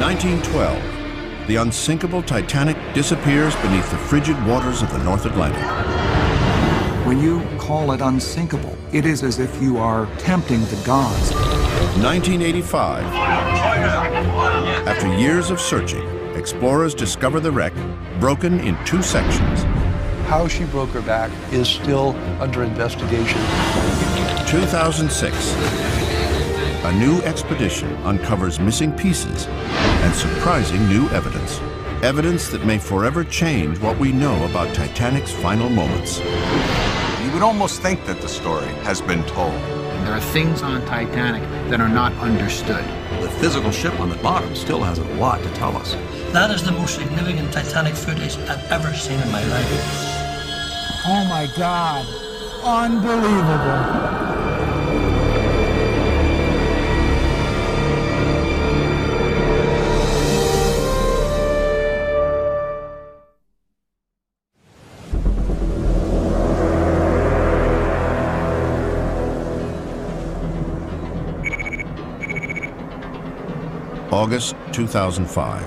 1912, the unsinkable Titanic disappears beneath the frigid waters of the North Atlantic. When you call it unsinkable, it is as if you are tempting the gods. 1985, after years of searching, explorers discover the wreck broken in 2 sections. How she broke her back is still under investigation. 2006, a new expedition uncovers missing pieces and surprising new evidence. Evidence that may forever change what we know about Titanic's final moments. You would almost think that the story has been told. There are things on Titanic that are not understood. The physical ship on the bottom still has a lot to tell us. That is the most significant Titanic footage I've ever seen in my life. Oh my God, unbelievable. August 2005.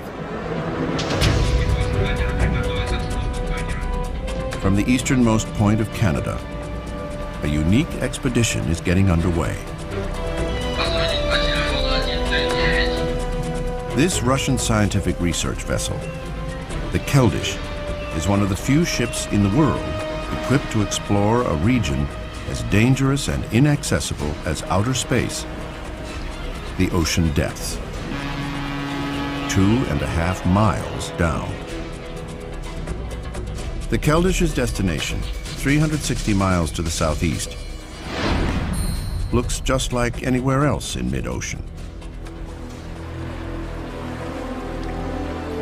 From the easternmost point of Canada, a unique expedition is getting underway. This Russian scientific research vessel, the Keldysh, is one of the few ships in the world equipped to explore a region as dangerous and inaccessible as outer space, the ocean depths. 2.5 miles down. The Keldysh's destination, 360 miles to the southeast, looks just like anywhere else in mid-ocean.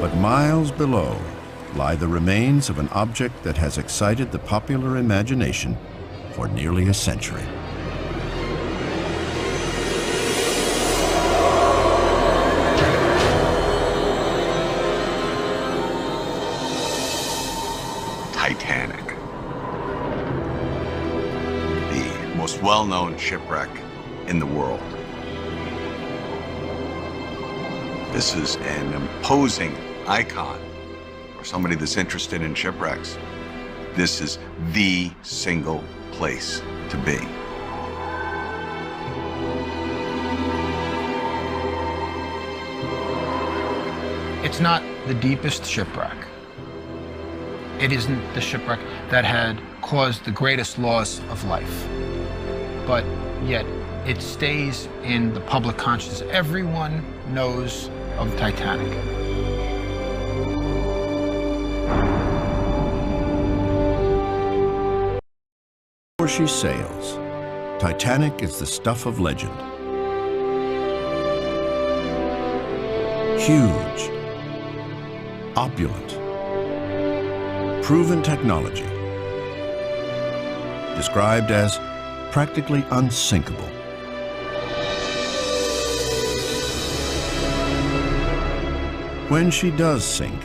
But miles below lie the remains of an object that has excited the popular imagination for nearly a century. Titanic. The most well-known shipwreck in the world. This is an imposing icon for somebody that's interested in shipwrecks. This is the single place to be. It's not the deepest shipwreck. It isn't the shipwreck that had caused the greatest loss of life. But yet, it stays in the public consciousness. Everyone knows of Titanic. Before she sails, Titanic is the stuff of legend. Huge, opulent, proven technology, described as practically unsinkable. When she does sink,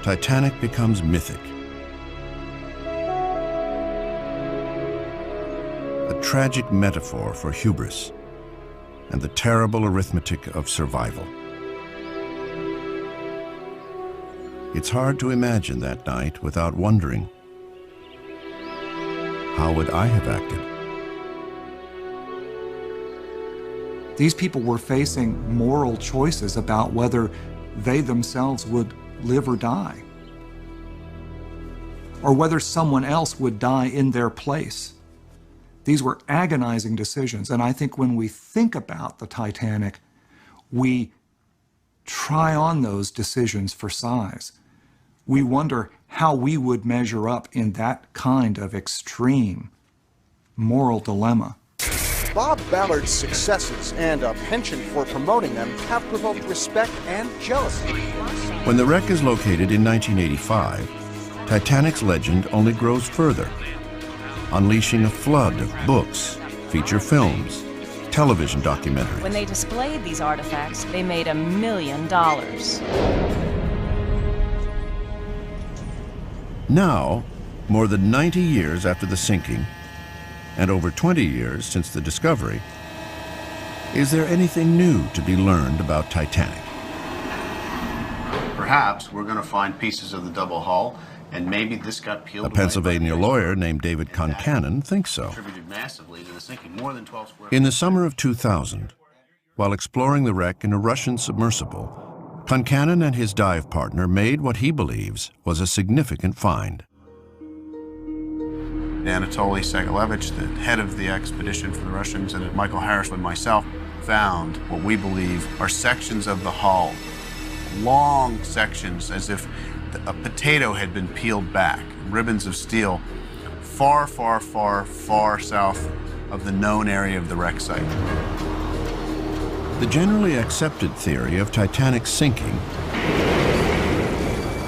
Titanic becomes mythic. A tragic metaphor for hubris and the terrible arithmetic of survival. It's hard to imagine that night without wondering, how would I have acted? These people were facing moral choices about whether they themselves would live or die, or whether someone else would die in their place. These were agonizing decisions, and I think when we think about the Titanic, we try on those decisions for size. We wonder how we would measure up in that kind of extreme moral dilemma. Bob Ballard's successes and a penchant for promoting them have provoked respect and jealousy. When the wreck is located in 1985, Titanic's legend only grows further, unleashing a flood of books, feature films, television documentaries. When they displayed these artifacts, they made $1 million. Now, more than 90 years after the sinking, and over 20 years since the discovery, is there anything new to be learned about Titanic? perhaps we're going to find pieces of the double hull, and maybe this got peeled A Pennsylvania lawyer named David Concannon thinks so. contributed massively to the sinking, more than 12 square In the summer of 2000, while exploring the wreck in a Russian submersible, Concannon and his dive partner made what he believes was a significant find. Anatoly Segalevich, the head of the expedition for the Russians, and Michael Harris and myself found what we believe are sections of the hull, long sections as if a potato had been peeled back, ribbons of steel, far, far, far, far south of the known area of the wreck site. The generally accepted theory of Titanic's sinking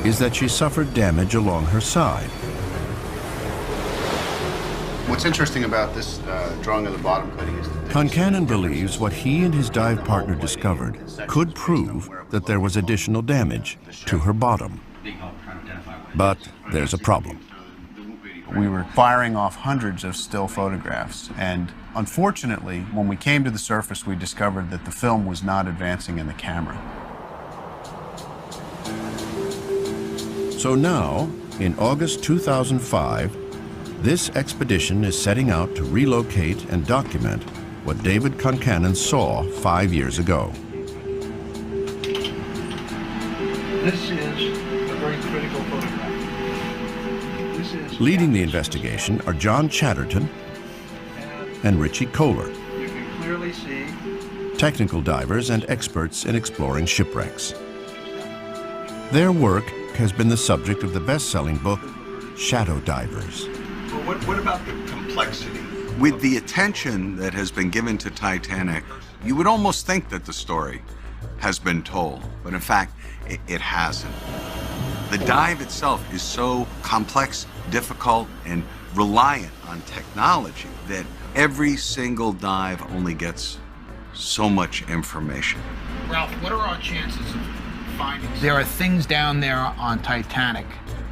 is that she suffered damage along her side. What's interesting about this drawing of the bottom cutting is that Concannon believes what he and his dive partner discovered could prove that there was additional damage to her bottom. But there's a problem. we were firing off hundreds of still photographs, and unfortunately, when we came to the surface, we discovered that the film was not advancing in the camera. So now, in August 2005, this expedition is setting out to relocate and document what David Concannon saw 5 years ago. This is a very critical photograph. This is Leading the investigation are John Chatterton and Richie Kohler, you can clearly see technical divers and experts in exploring shipwrecks. Their work has been the subject of the best-selling book, Shadow Divers. what about the complexity? With the attention that has been given to Titanic, you would almost think that the story has been told, but in fact, it hasn't. The dive itself is so complex, difficult, and reliant on technology that every single dive only gets so much information. Ralph, what are our chances of finding? There are things down there on Titanic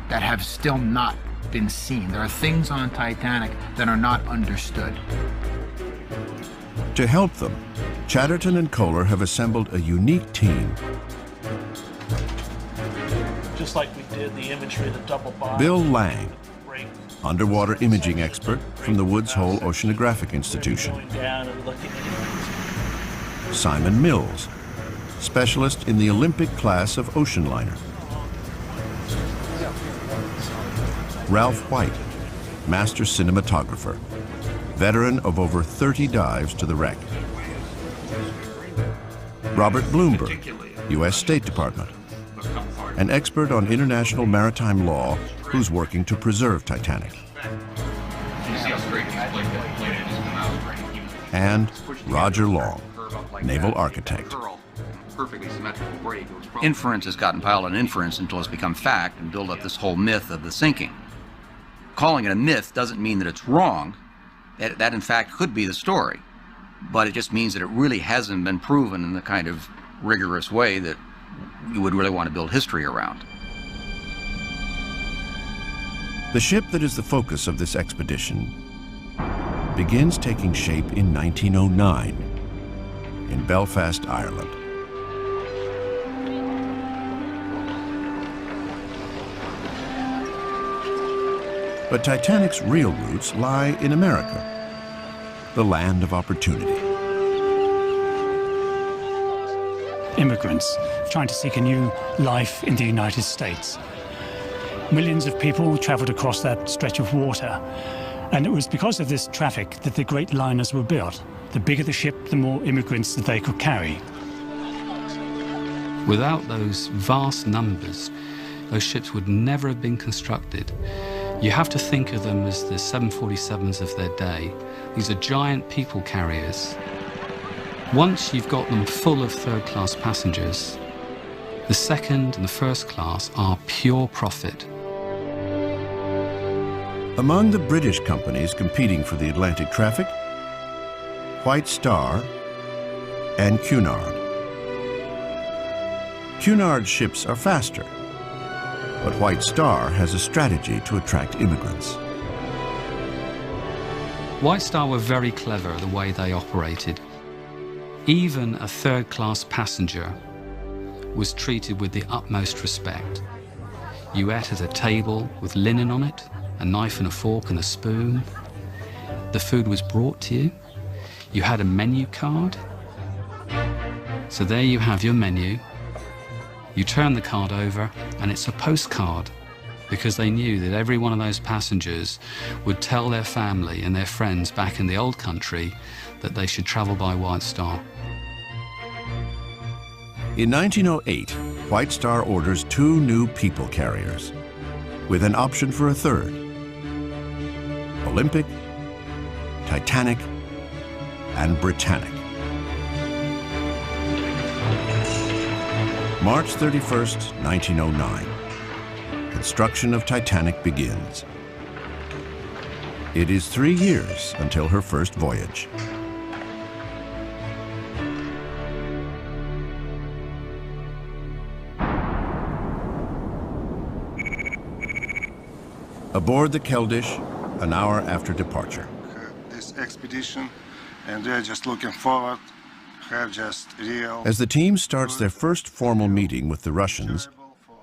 that have still not been seen. There are things on Titanic that are not understood. To help them, Chatterton and Kohler have assembled a unique team. Just like we did the imagery of the double bottom. Bill Lang, underwater imaging expert from the Woods Hole Oceanographic Institution. Going down and looking at Simon Mills, specialist in the Olympic class of ocean liner. Ralph White, master cinematographer, veteran of over 30 dives to the wreck. Robert Bloomberg, U.S. State Department, an expert on international maritime law who's working to preserve Titanic. And Roger Long, naval architect. Inference has gotten piled on inference until it's become fact and build up this whole myth of the sinking. Calling it a myth doesn't mean that it's wrong. That in fact could be the story, but it just means that it really hasn't been proven in the kind of rigorous way that you would really want to build history around. The ship that is the focus of this expedition begins taking shape in 1909 in Belfast, Ireland. But Titanic's real roots lie in America, the land of opportunity. Immigrants trying to seek a new life in the United States. Millions of people traveled across that stretch of water, and it was because of this traffic that the great liners were built. The bigger the ship, the more immigrants that they could carry. Without those vast numbers, those ships would never have been constructed. You have to think of them as the 747s of their day. These are giant people carriers. Once you've got them full of third-class passengers, the second and the first class are pure profit. Among the British companies competing for the Atlantic traffic, White Star and Cunard. Cunard's ships are faster, but White Star has a strategy to attract immigrants. White Star were very clever the way they operated. Even a third-class passenger was treated with the utmost respect. You ate at a table with linen on it, a knife and a fork and a spoon. The food was brought to you. You had a menu card. So there you have your menu. You turn the card over and it's a postcard, because they knew that every one of those passengers would tell their family and their friends back in the old country that they should travel by White Star. In 1908, White Star orders 2 new people carriers, with an option for a third: Olympic, Titanic, and Britannic. March 31st, 1909. Construction of Titanic begins. It is 3 years until her first voyage. Aboard the Keldysh, an hour after departure. This expedition, and they're just looking forward, have just real... As the team starts their first formal meeting with the Russians,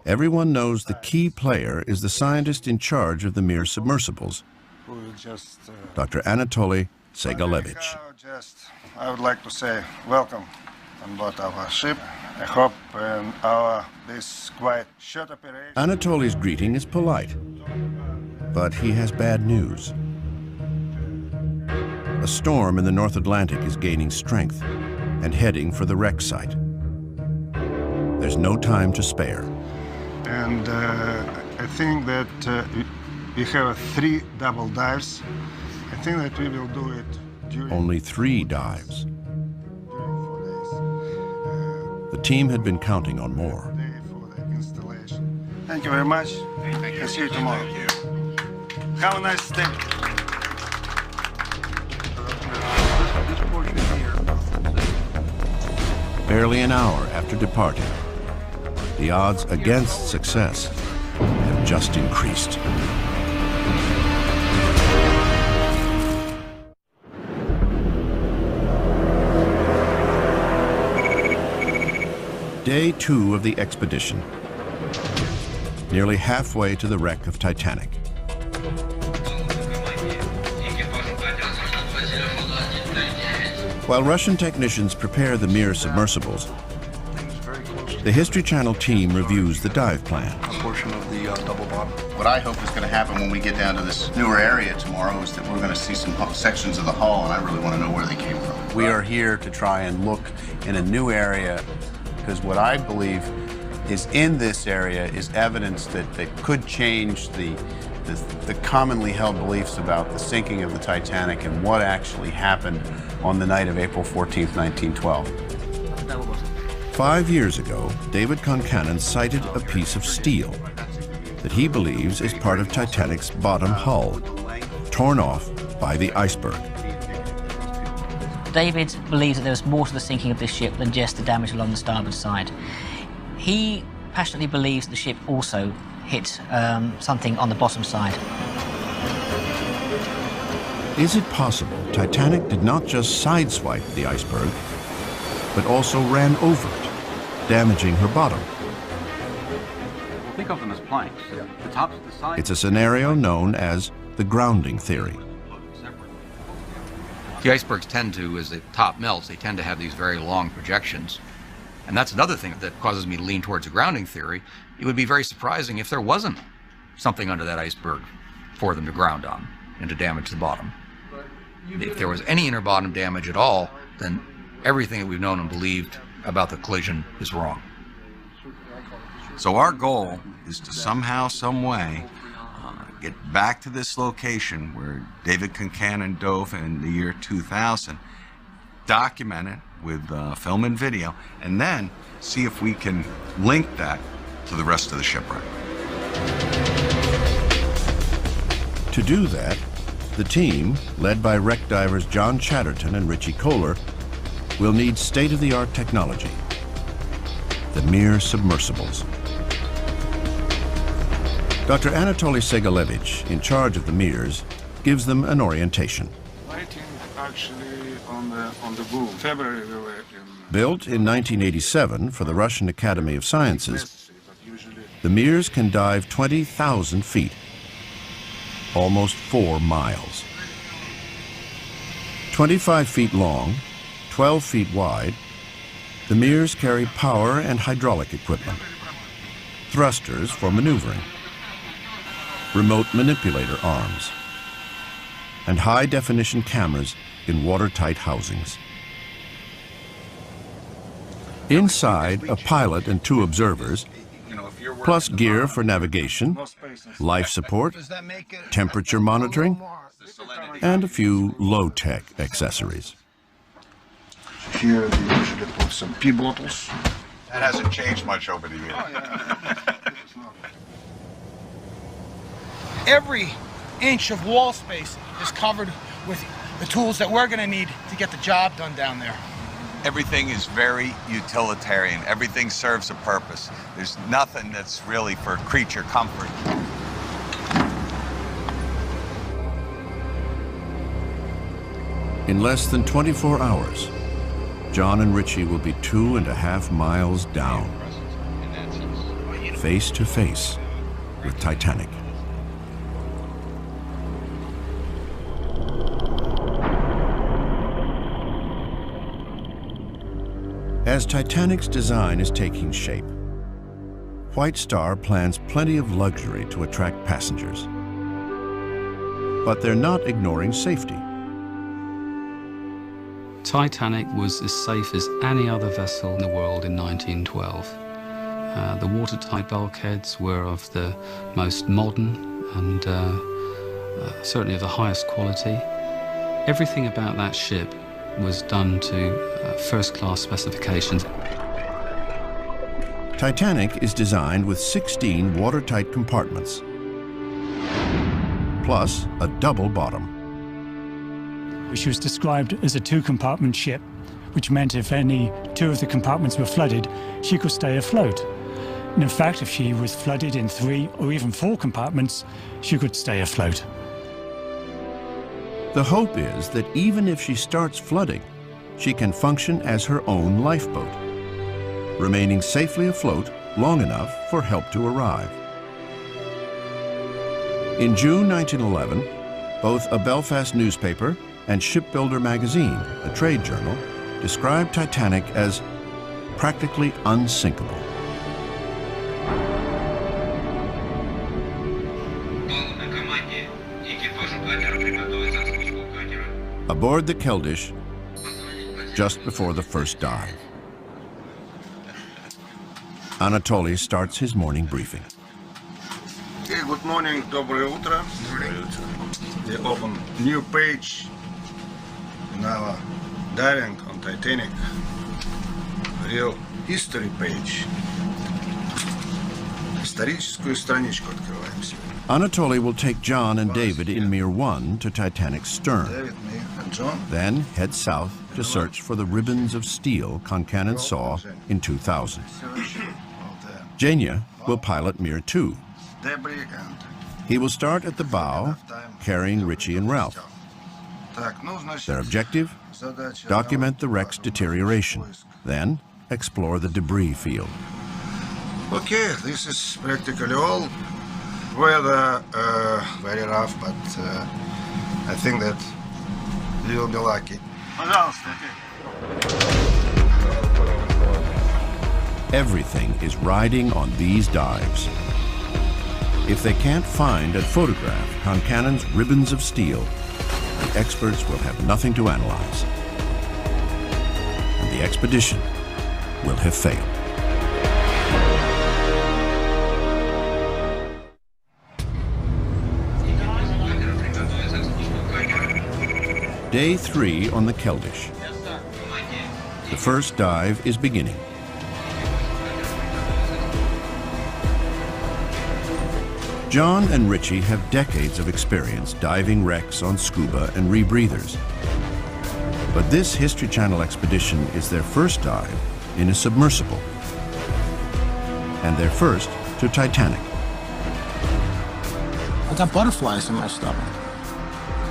everyone knows the key player is the scientist in charge of the Mir submersibles, Dr. Anatoly Segalevich. I would like to say welcome on board our ship. I hope this quite short operation... Anatoly's greeting is polite, but he has bad news. A storm in the North Atlantic is gaining strength and heading for the wreck site. There's no time to spare. And I think that we have 3 double dives. I think that we will do it during... Only 3 dives. The team had been counting on more. Thank you very much. Thank you. I'll see you tomorrow. Have a nice day. Barely an hour after departing, the odds against success have just increased. Day 2 of the expedition. Nearly halfway to the wreck of Titanic. While Russian technicians prepare the Mir submersibles, the History Channel team reviews the dive plan. A portion of the double bottom. What I hope is going to happen when we get down to this newer area tomorrow is that we're going to see some sections of the hull, and I really want to know where they came from. We are here to try and look in a new area, because what I believe is in this area is evidence that could change the commonly held beliefs about the sinking of the Titanic and what actually happened on the night of April 14th, 1912. 5 years ago, David Concannon sighted a piece of steel that he believes is part of Titanic's bottom hull, torn off by the iceberg. David believes that there was more to the sinking of this ship than just the damage along the starboard side. He passionately believes the ship also hit something on the bottom side. Is it possible Titanic did not just sideswipe the iceberg, but also ran over it, damaging her bottom? Think of them as planks. Yeah. The tops of the sides. It's a scenario known as the grounding theory. The icebergs tend to, as the top melts, they tend to have these very long projections. And that's another thing that causes me to lean towards a grounding theory. It would be very surprising if there wasn't something under that iceberg for them to ground on and to damage the bottom. If there was any inner bottom damage at all, then everything that we've known and believed about the collision is wrong. So our goal is to somehow, some way, get back to this location where David Concannon dove in the year 2000, document it with film and video, and then see if we can link that to the rest of the shipwreck. To do that, the team, led by wreck divers John Chatterton and Richie Kohler, will need state-of-the-art technology, the Mir submersibles. Dr. Anatoly Segalevich, in charge of the Mirs, gives them an orientation. Lighting actually on the boom. February we were in Built in 1987 for the Russian Academy of Sciences, the Mirs can dive 20,000 feet, almost 4 miles. 25 feet long, 12 feet wide, the Mirs carry power and hydraulic equipment, thrusters for maneuvering, remote manipulator arms, and high-definition cameras in watertight housings. Inside, a pilot and 2 observers, plus gear for navigation, life support, temperature monitoring, and a few low-tech accessories. Here they usually put some pee bottles. That hasn't changed much over the years. Every inch of wall space is covered with the tools that we're going to need to get the job done down there. Everything is very utilitarian. Everything serves a purpose. There's nothing that's really for creature comfort. In less than 24 hours, John and Richie will be 2.5 miles down, face to face with Titanic. As Titanic's design is taking shape, White Star plans plenty of luxury to attract passengers. But they're not ignoring safety. Titanic was as safe as any other vessel in the world in 1912. The watertight bulkheads were of the most modern and certainly of the highest quality. Everything about that ship was done to first-class specifications. Titanic is designed with 16 watertight compartments, plus a double bottom. She was described as a 2-compartment ship, which meant if any 2 of the compartments were flooded, she could stay afloat. And in fact, if she was flooded in 3 or even 4 compartments, she could stay afloat. The hope is that even if she starts flooding, she can function as her own lifeboat, remaining safely afloat long enough for help to arrive. In June 1911, both a Belfast newspaper and Shipbuilder magazine, a trade journal, described Titanic as practically unsinkable. Aboard the Keldysh, just before the first dive, Anatoly starts his morning briefing. Okay, good morning, доброе утро. We open new page in our diving on Titanic, real history page. Историческую страничку открываем сегодня. Anatoly will take John and David in Mir 1 to Titanic's stern, then head south to search for the ribbons of steel Concannon saw in 2000. Jania will pilot Mir 2. He will start at the bow, carrying Richie and Ralph. Their objective? Document the wreck's deterioration, then explore the debris field. Okay, this is practically all. Weather very rough, but I think that we will be lucky. Everything is riding on these dives. If they can't find and photograph Concannon's ribbons of steel, the experts will have nothing to analyze, and the expedition will have failed. Day 3 on the Keldysh. The first dive is beginning. John and Richie have decades of experience diving wrecks on scuba and rebreathers. But this History Channel expedition is their first dive in a submersible, and their first to Titanic. I got butterflies in my stomach.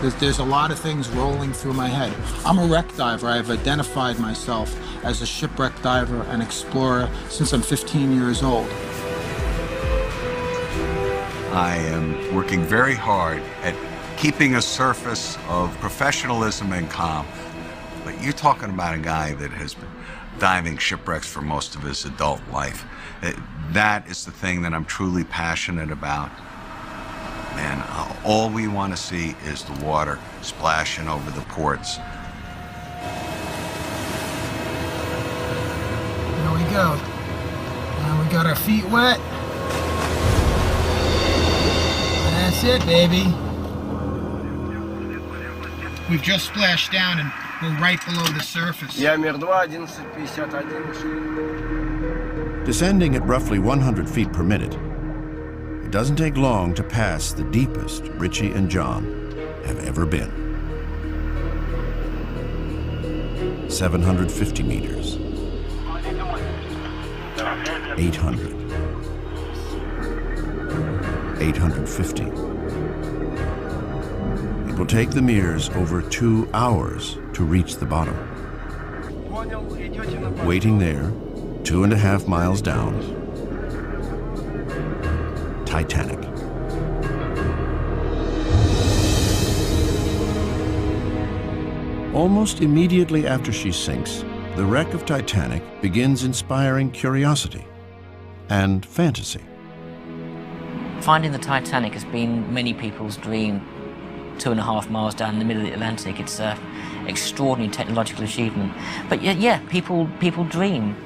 There's a lot of things rolling through my head. I'm a wreck diver. I've identified myself as a shipwreck diver and explorer since I'm 15 years old. I am working very hard at keeping a surface of professionalism and calm. But you're talking about a guy that has been diving shipwrecks for most of his adult life. That is the thing that I'm truly passionate about. Man, all we want to see is the water splashing over the ports. There we go. And we got our feet wet. That's it, baby. We've just splashed down and we're right below the surface. Descending at roughly 100 feet per minute, it doesn't take long to pass the deepest Richie and John have ever been. 750 meters. 800. 850. It will take the Mears over 2 hours to reach the bottom. Waiting there, 2.5 miles down, Titanic. Almost immediately after she sinks, the wreck of Titanic begins inspiring curiosity and fantasy. Finding the Titanic has been many people's dream. 2.5 miles down in the middle of the Atlantic, it's an extraordinary technological achievement. But yeah, people dream.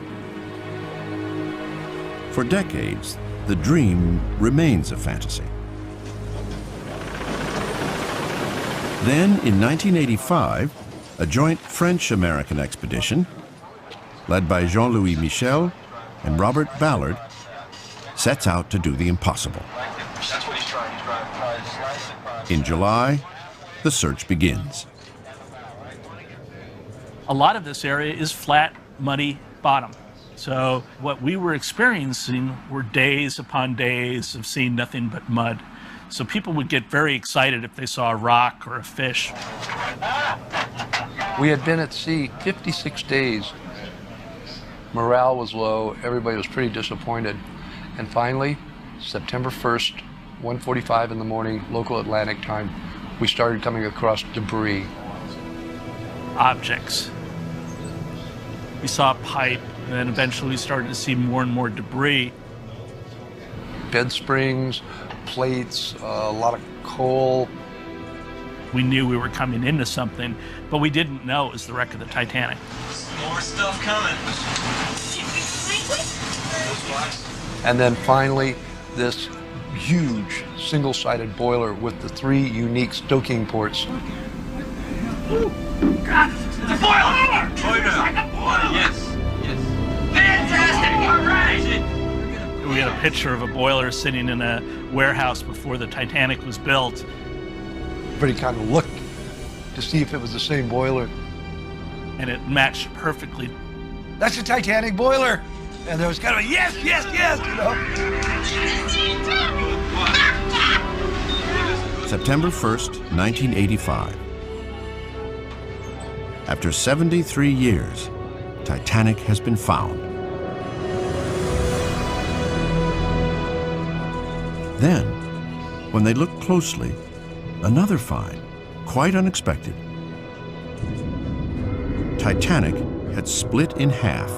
For decades, the dream remains a fantasy. Then, in 1985, a joint French-American expedition, led by Jean-Louis Michel and Robert Ballard, sets out to do the impossible. In July, the search begins. A lot of this area is flat, muddy bottom. So what we were experiencing were days upon days of seeing nothing but mud. So people would get very excited if they saw a rock or a fish. We had been at sea 56 days. Morale was low, everybody was pretty disappointed. And finally, September 1st, 1:45 in the morning, local Atlantic time, we started coming across debris. Objects. We saw a pipe, and then eventually we started to see more and more debris. Bed springs, plates, a lot of coal. We knew we were coming into something, but we didn't know it was the wreck of the Titanic. More stuff coming. And then finally, this huge single-sided boiler with the 3 unique stoking ports. Ooh, God, it's a boiler! Yes, yes. Fantastic! All right! We had a picture of a boiler sitting in a warehouse before the Titanic was built. Everybody kind of looked to see if it was the same boiler. And it matched perfectly. That's a Titanic boiler! And there was kind of a yes, yes, yes, you know? September 1st, 1985. After 73 years, Titanic has been found. Then, when they look closely, another find, quite unexpected. Titanic had split in half.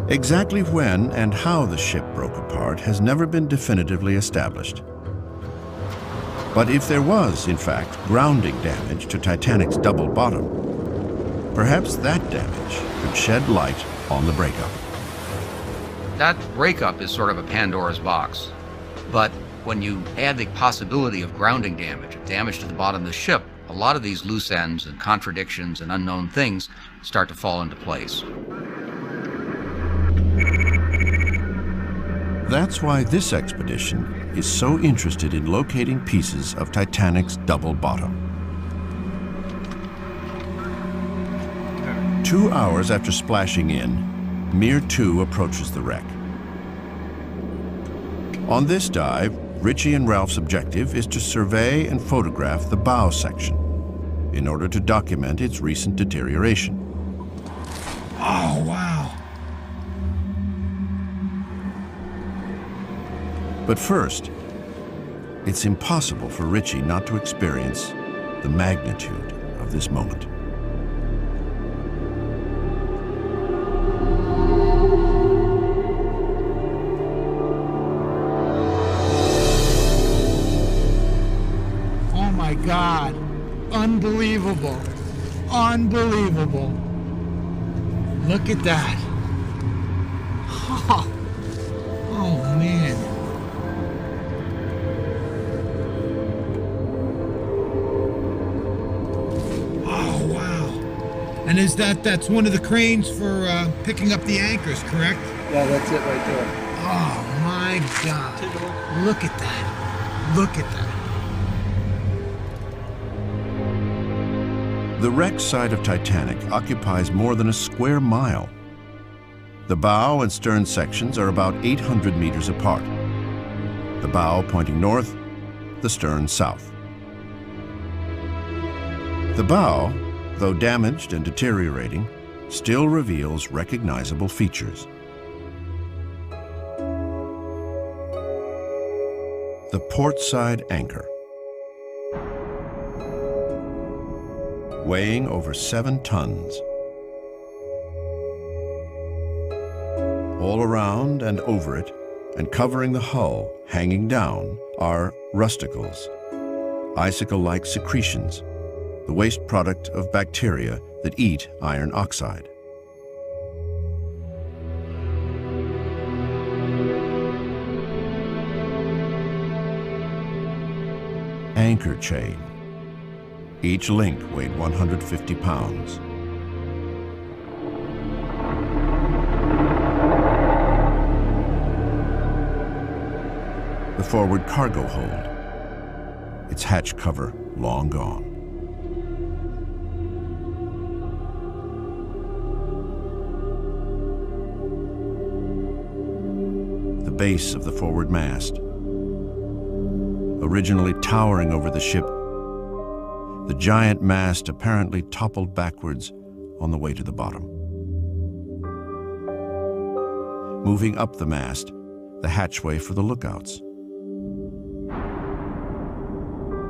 Exactly when and how the ship broke apart has never been definitively established. But if there was, in fact, grounding damage to Titanic's double bottom, perhaps that damage could shed light on the breakup. That breakup is sort of a Pandora's box. But when you add the possibility of grounding damage to the bottom of the ship, a lot of these loose ends and contradictions and unknown things start to fall into place. That's why this expedition is so interested in locating pieces of Titanic's double bottom. 2 hours after splashing in, Mir 2 approaches the wreck. On this dive, Richie and Ralph's objective is to survey and photograph the bow section in order to document its recent deterioration. Oh, wow. But first, it's impossible for Richie not to experience the magnitude of this moment. Oh my God. Unbelievable. Unbelievable. Look at that. Oh, oh man. Oh wow. And that's one of the cranes for picking up the anchors, correct? Yeah, that's it right there. Oh my God. Look at that. Look at that. The wreck site of Titanic occupies more than a square mile. The bow and stern sections are about 800 meters apart. The bow pointing north, the stern south. The bow, though damaged and deteriorating, still reveals recognizable features. The port side anchor, weighing over 7 tons. All around and over it, and covering the hull, hanging down, are rusticles, icicle-like secretions, the waste product of bacteria that eat iron oxide. Anchor chain. Each link weighed 150 pounds. The forward cargo hold, its hatch cover long gone. The base of the forward mast, originally towering over the ship, the giant mast apparently toppled backwards on the way to the bottom. Moving up the mast, the hatchway for the lookouts.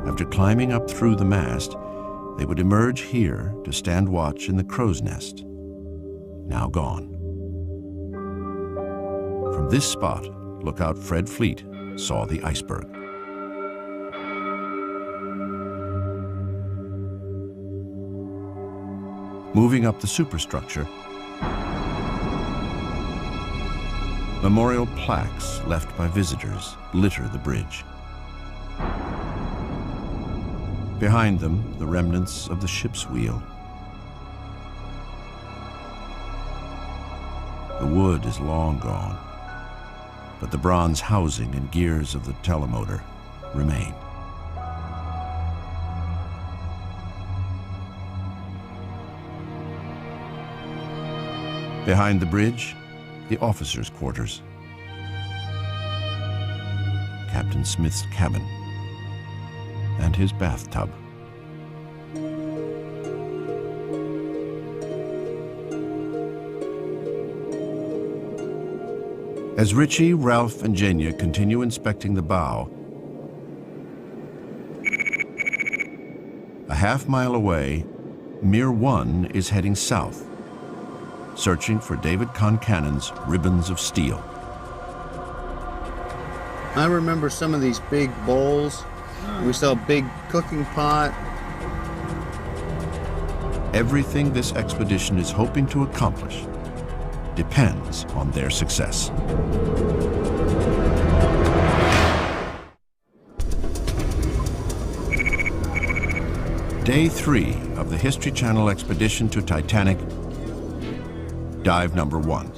After climbing up through the mast, they would emerge here to stand watch in the crow's nest, now gone. From this spot, lookout Fred Fleet saw the iceberg. Moving up the superstructure, memorial plaques left by visitors litter the bridge. Behind them, the remnants of the ship's wheel. The wood is long gone, but the bronze housing and gears of the telemotor remain. Behind the bridge, the officers' quarters. Captain Smith's cabin and his bathtub. As Richie, Ralph, and Jenya continue inspecting the bow, a half-mile away, Mir 1 is heading south, searching for David Concannon's ribbons of steel. I remember some of these big bowls. We saw a big cooking pot. Everything this expedition is hoping to accomplish depends on their success. Day 3 of the History Channel expedition to Titanic, dive number 1.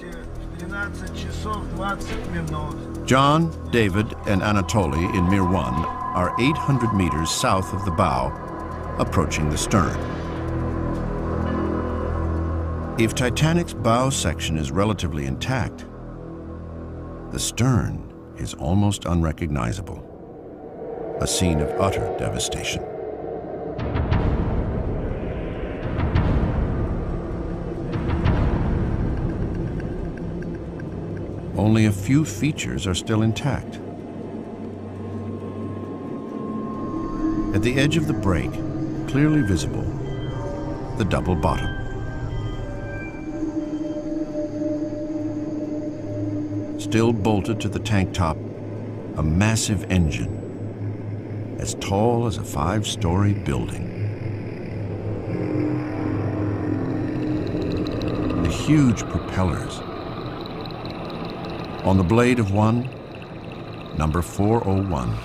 John, David, and Anatoly in Mir 1 are 800 meters south of the bow, approaching the stern. If Titanic's bow section is relatively intact, the stern is almost unrecognizable. a scene of utter devastation. Only a few features are still intact. At the edge of the break, clearly visible, the double bottom. Still bolted to the tank top, a massive engine, as tall as a 5-story building. The huge propellers. On the blade of one, number 401,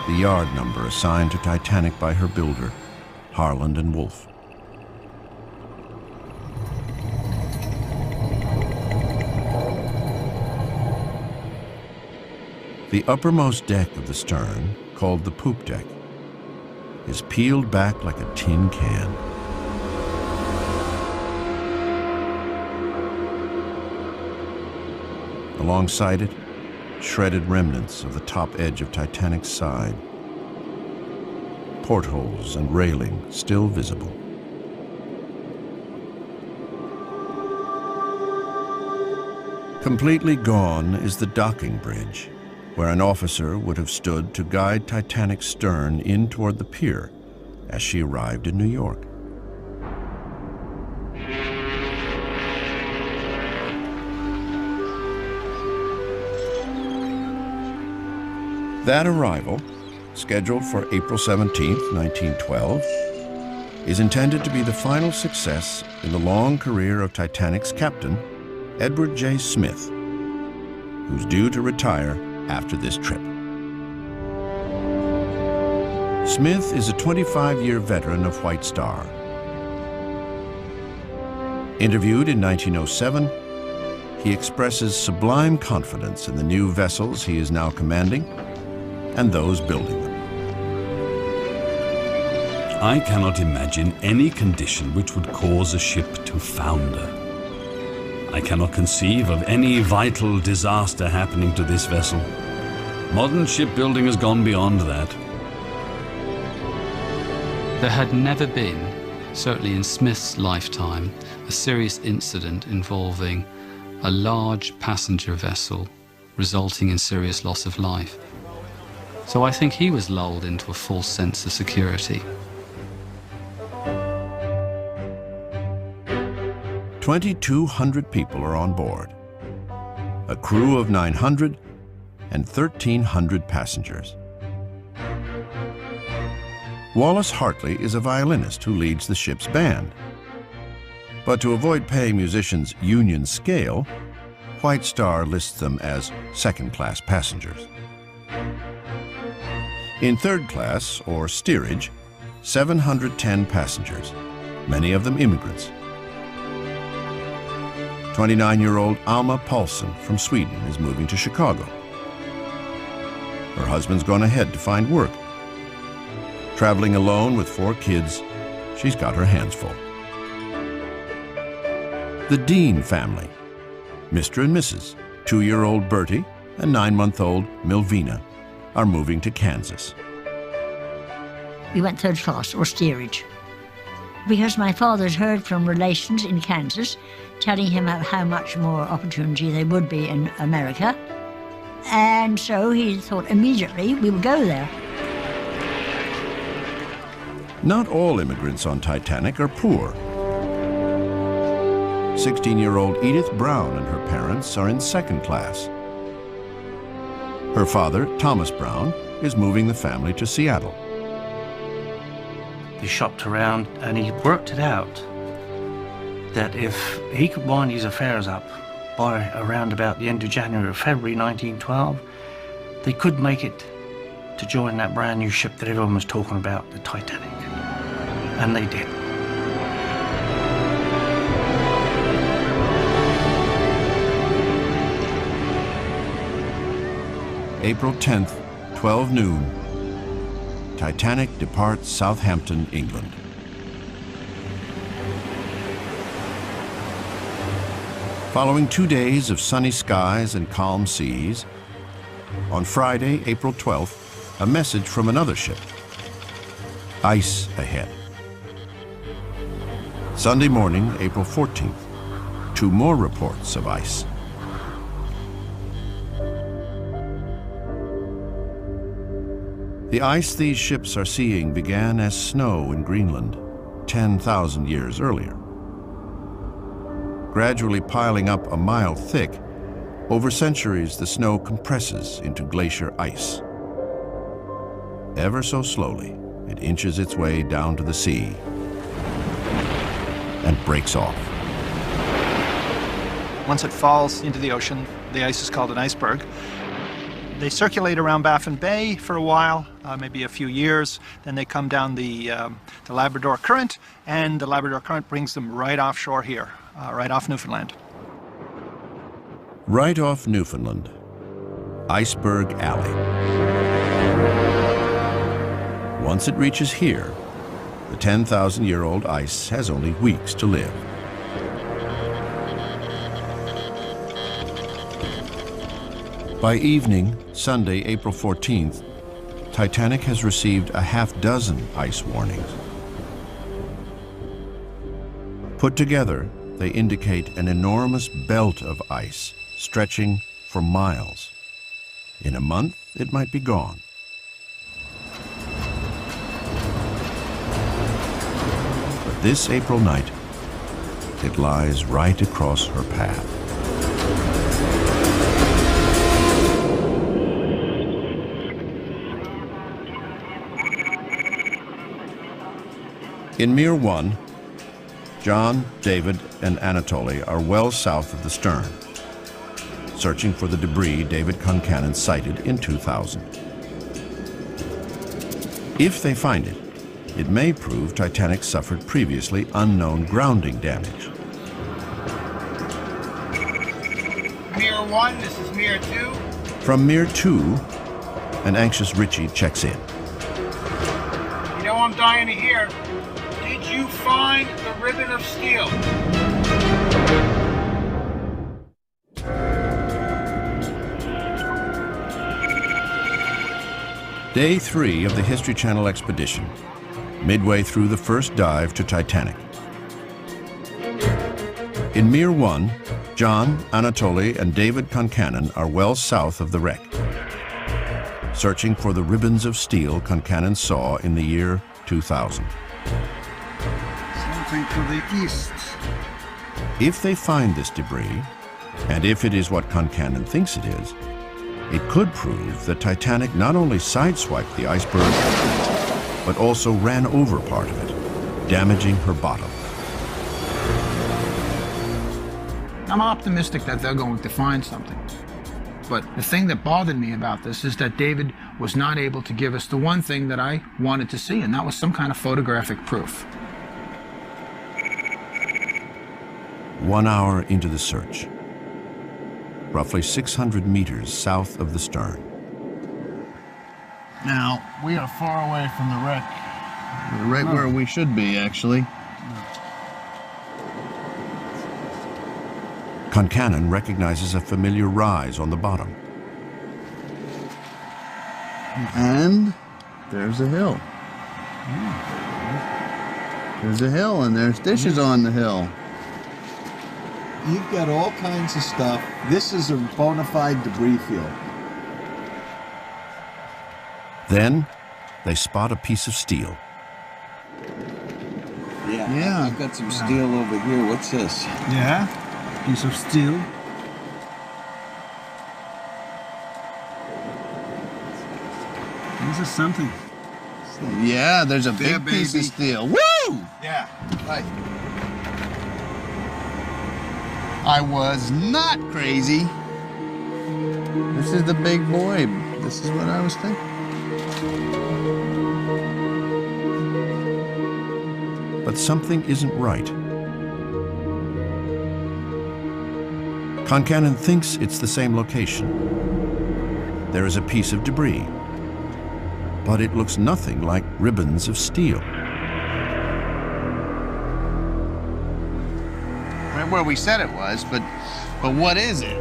the yard number assigned to Titanic by her builder, Harland and Wolff. The uppermost deck of the stern, called the poop deck, is peeled back like a tin can. Alongside it, shredded remnants of the top edge of Titanic's side. Portholes and railing still visible. Completely gone is the docking bridge, where an officer would have stood to guide Titanic's stern in toward the pier as she arrived in New York. That arrival, scheduled for April 17, 1912, is intended to be the final success in the long career of Titanic's captain, Edward J. Smith, who's due to retire after this trip. Smith is a 25-year veteran of White Star. Interviewed in 1907, he expresses sublime confidence in the new vessels he is now commanding and those building them. I cannot imagine any condition which would cause a ship to founder. I cannot conceive of any vital disaster happening to this vessel. Modern shipbuilding has gone beyond that. There had never been, certainly in Smith's lifetime, a serious incident involving a large passenger vessel resulting in serious loss of life. So I think he was lulled into a false sense of security. 2,200 people are on board, a crew of 900 and 1,300 passengers. Wallace Hartley is a violinist who leads the ship's band. But to avoid paying musicians union scale, White Star lists them as second-class passengers. In third class, or steerage, 710 passengers, many of them immigrants. 29-year-old Alma Paulson from Sweden is moving to Chicago. Her husband's gone ahead to find work. Traveling alone with 4 kids, she's got her hands full. The Dean family, Mr. and Mrs., 2-year-old Bertie and 9-month-old Milvina, are moving to Kansas. We went third class, or steerage, because my father's heard from relations in Kansas telling him how much more opportunity there would be in America, and so he thought immediately we would go there. Not all immigrants on Titanic are poor. 16-year-old Edith Brown and her parents are in second class. Her father, Thomas Brown, is moving the family to Seattle. He shopped around and he worked it out that if he could wind his affairs up by around about the end of January or February 1912, they could make it to join that brand new ship that everyone was talking about, the Titanic. And they did. April 10th, 12 noon. Titanic departs Southampton, England. Following 2 days of sunny skies and calm seas, on Friday, April 12th, a message from another ship. Ice ahead. Sunday morning, April 14th. 2 more reports of ice. The ice these ships are seeing began as snow in Greenland 10,000 years earlier. Gradually piling up a mile thick, over centuries the snow compresses into glacier ice. Ever so slowly, it inches its way down to the sea and breaks off. Once it falls into the ocean, the ice is called an iceberg. They circulate around Baffin Bay for a while, maybe a few years. Then they come down the Labrador Current, and the Labrador Current brings them right offshore here, right off Newfoundland. Right off Newfoundland, Iceberg Alley. Once it reaches here, the 10,000-year-old ice has only weeks to live. By evening, Sunday, April 14th, Titanic has received a half-dozen ice warnings. Put together, they indicate an enormous belt of ice stretching for miles. In a month, it might be gone. But this April night, it lies right across her path. In Mir 1, John, David, and Anatoly are well south of the stern, searching for the debris David Concannon sighted in 2000. If they find it, it may prove Titanic suffered previously unknown grounding damage. Mir 1, this is Mir 2. From Mir 2, an anxious Richie checks in. You know I'm dying to hear. Did you find the ribbon of steel? Day 3 of the History Channel expedition, midway through the first dive to Titanic. In Mir 1, John, Anatoly, and David Concannon are well south of the wreck, searching for the ribbons of steel Concannon saw in the year 2000. Something to the east. If they find this debris, and if it is what Concannon thinks it is, it could prove that Titanic not only sideswiped the iceberg, but also ran over part of it, damaging her bottom. I'm optimistic that they're going to find something. But the thing that bothered me about this is that David was not able to give us the one thing that I wanted to see, and that was some kind of photographic proof. 1 hour into the search, roughly 600 meters south of the stern. Now, we are far away from the wreck. We're right where we should be, actually. Concannon recognizes a familiar rise on the bottom. And there's a hill. There's a hill, and there's dishes on the hill. You've got all kinds of stuff. This is a bona fide debris field. Then, they spot a piece of steel. Yeah. I've got some steel over here. What's this? Yeah, piece of steel. This is something. Yeah, there's a big piece of steel. Woo! Yeah, right. I was not crazy. This is the big boy. This is what I was thinking. But something isn't right. Concannon thinks it's the same location. There is a piece of debris, but it looks nothing like ribbons of steel. Right where we said it was, but what is it?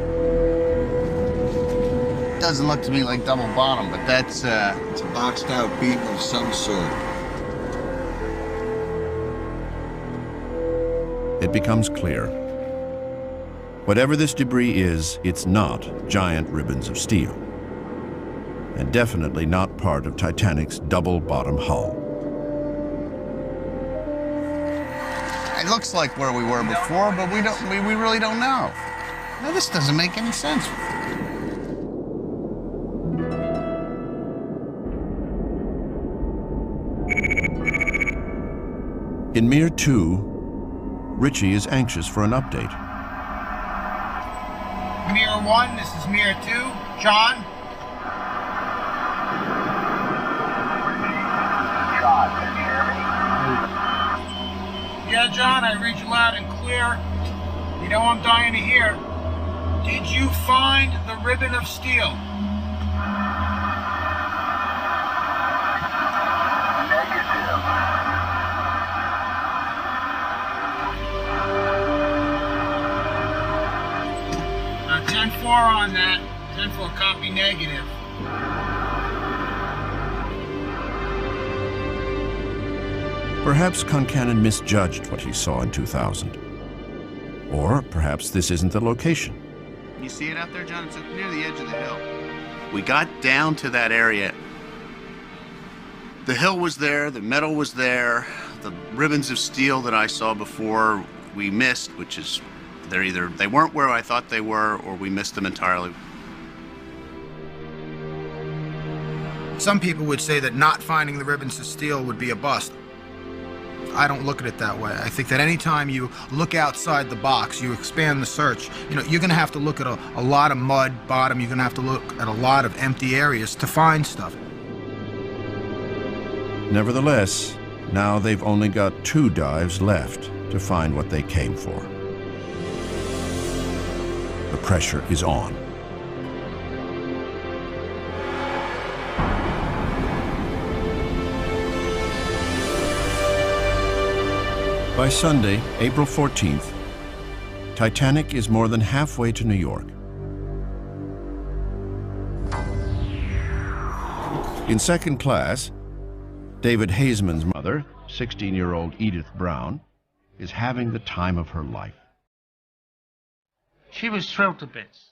doesn't look to me like double bottom, but that's It's a boxed out beam of some sort. It becomes clear. Whatever this debris is, it's not giant ribbons of steel, and definitely not part of Titanic's double-bottom hull. it looks like where we were before, but we really don't know. Now, this doesn't make any sense. In Mir 2, Richie is anxious for an update. Mir 1, this is Mir 2. John? Yeah, John, I read you loud and clear. You know I'm dying to hear. Did you find the ribbon of steel? Negative. 10-4 on that. 10-4, copy negative. Perhaps Concannon misjudged what he saw in 2000. Or perhaps this isn't the location. You see it out there, John? It's near the edge of the hill. We got down to that area. The hill was there, the metal was there, the ribbons of steel that I saw before we missed, which is they weren't where I thought they were, or we missed them entirely. Some people would say that not finding the ribbons of steel would be a bust. I don't look at it that way. I think that anytime you look outside the box, you expand the search, you're going to have to look at a lot of mud bottom. You're going to have to look at a lot of empty areas to find stuff. Nevertheless, now they've only got 2 dives left to find what they came for. The pressure is on. By Sunday, April 14th, Titanic is more than halfway to New York. In second class, David Haseman's mother, 16-year-old Edith Brown, is having the time of her life. She was thrilled to bits.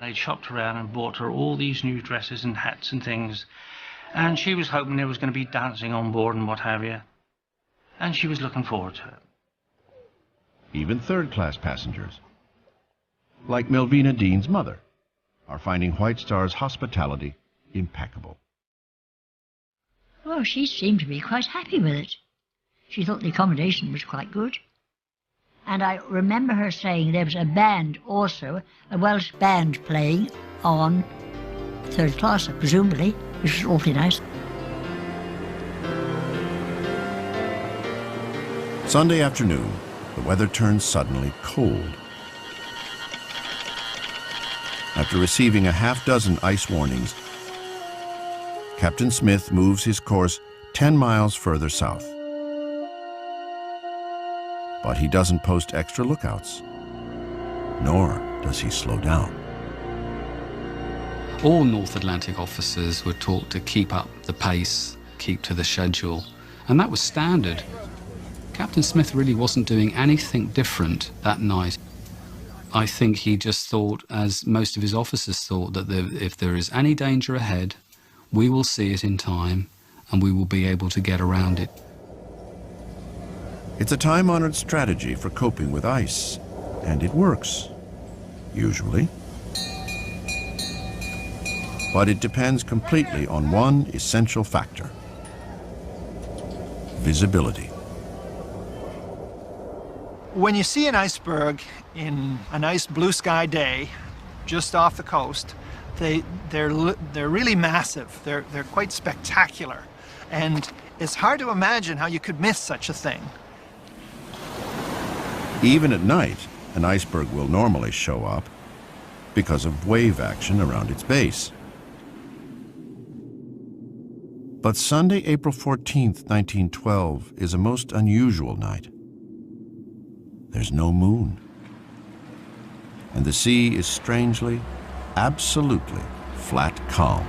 They'd shopped around and bought her all these new dresses and hats and things, and she was hoping there was going to be dancing on board and what have you. And she was looking forward to it. Even third-class passengers, like Melvina Dean's mother, are finding White Star's hospitality impeccable. Well, she seemed to be quite happy with it. She thought the accommodation was quite good. And I remember her saying there was a band also, a Welsh band playing on third class, presumably, which was awfully nice. Sunday afternoon, the weather turns suddenly cold. After receiving a half-dozen ice warnings, Captain Smith moves his course 10 miles further south. But he doesn't post extra lookouts, nor does he slow down. All North Atlantic officers were taught to keep up the pace, keep to the schedule, and that was standard. Captain Smith really wasn't doing anything different that night. I think he just thought, as most of his officers thought, that if there is any danger ahead, we will see it in time and we will be able to get around it. It's a time-honored strategy for coping with ice, and it works, usually. But it depends completely on one essential factor: visibility. When you see an iceberg in a nice blue sky day just off the coast, they're really massive. They're quite spectacular, and it's hard to imagine how you could miss such a thing. Even at night, an iceberg will normally show up because of wave action around its base. But Sunday, April 14th, 1912 is a most unusual night. There's no moon, and the sea is strangely, absolutely flat calm.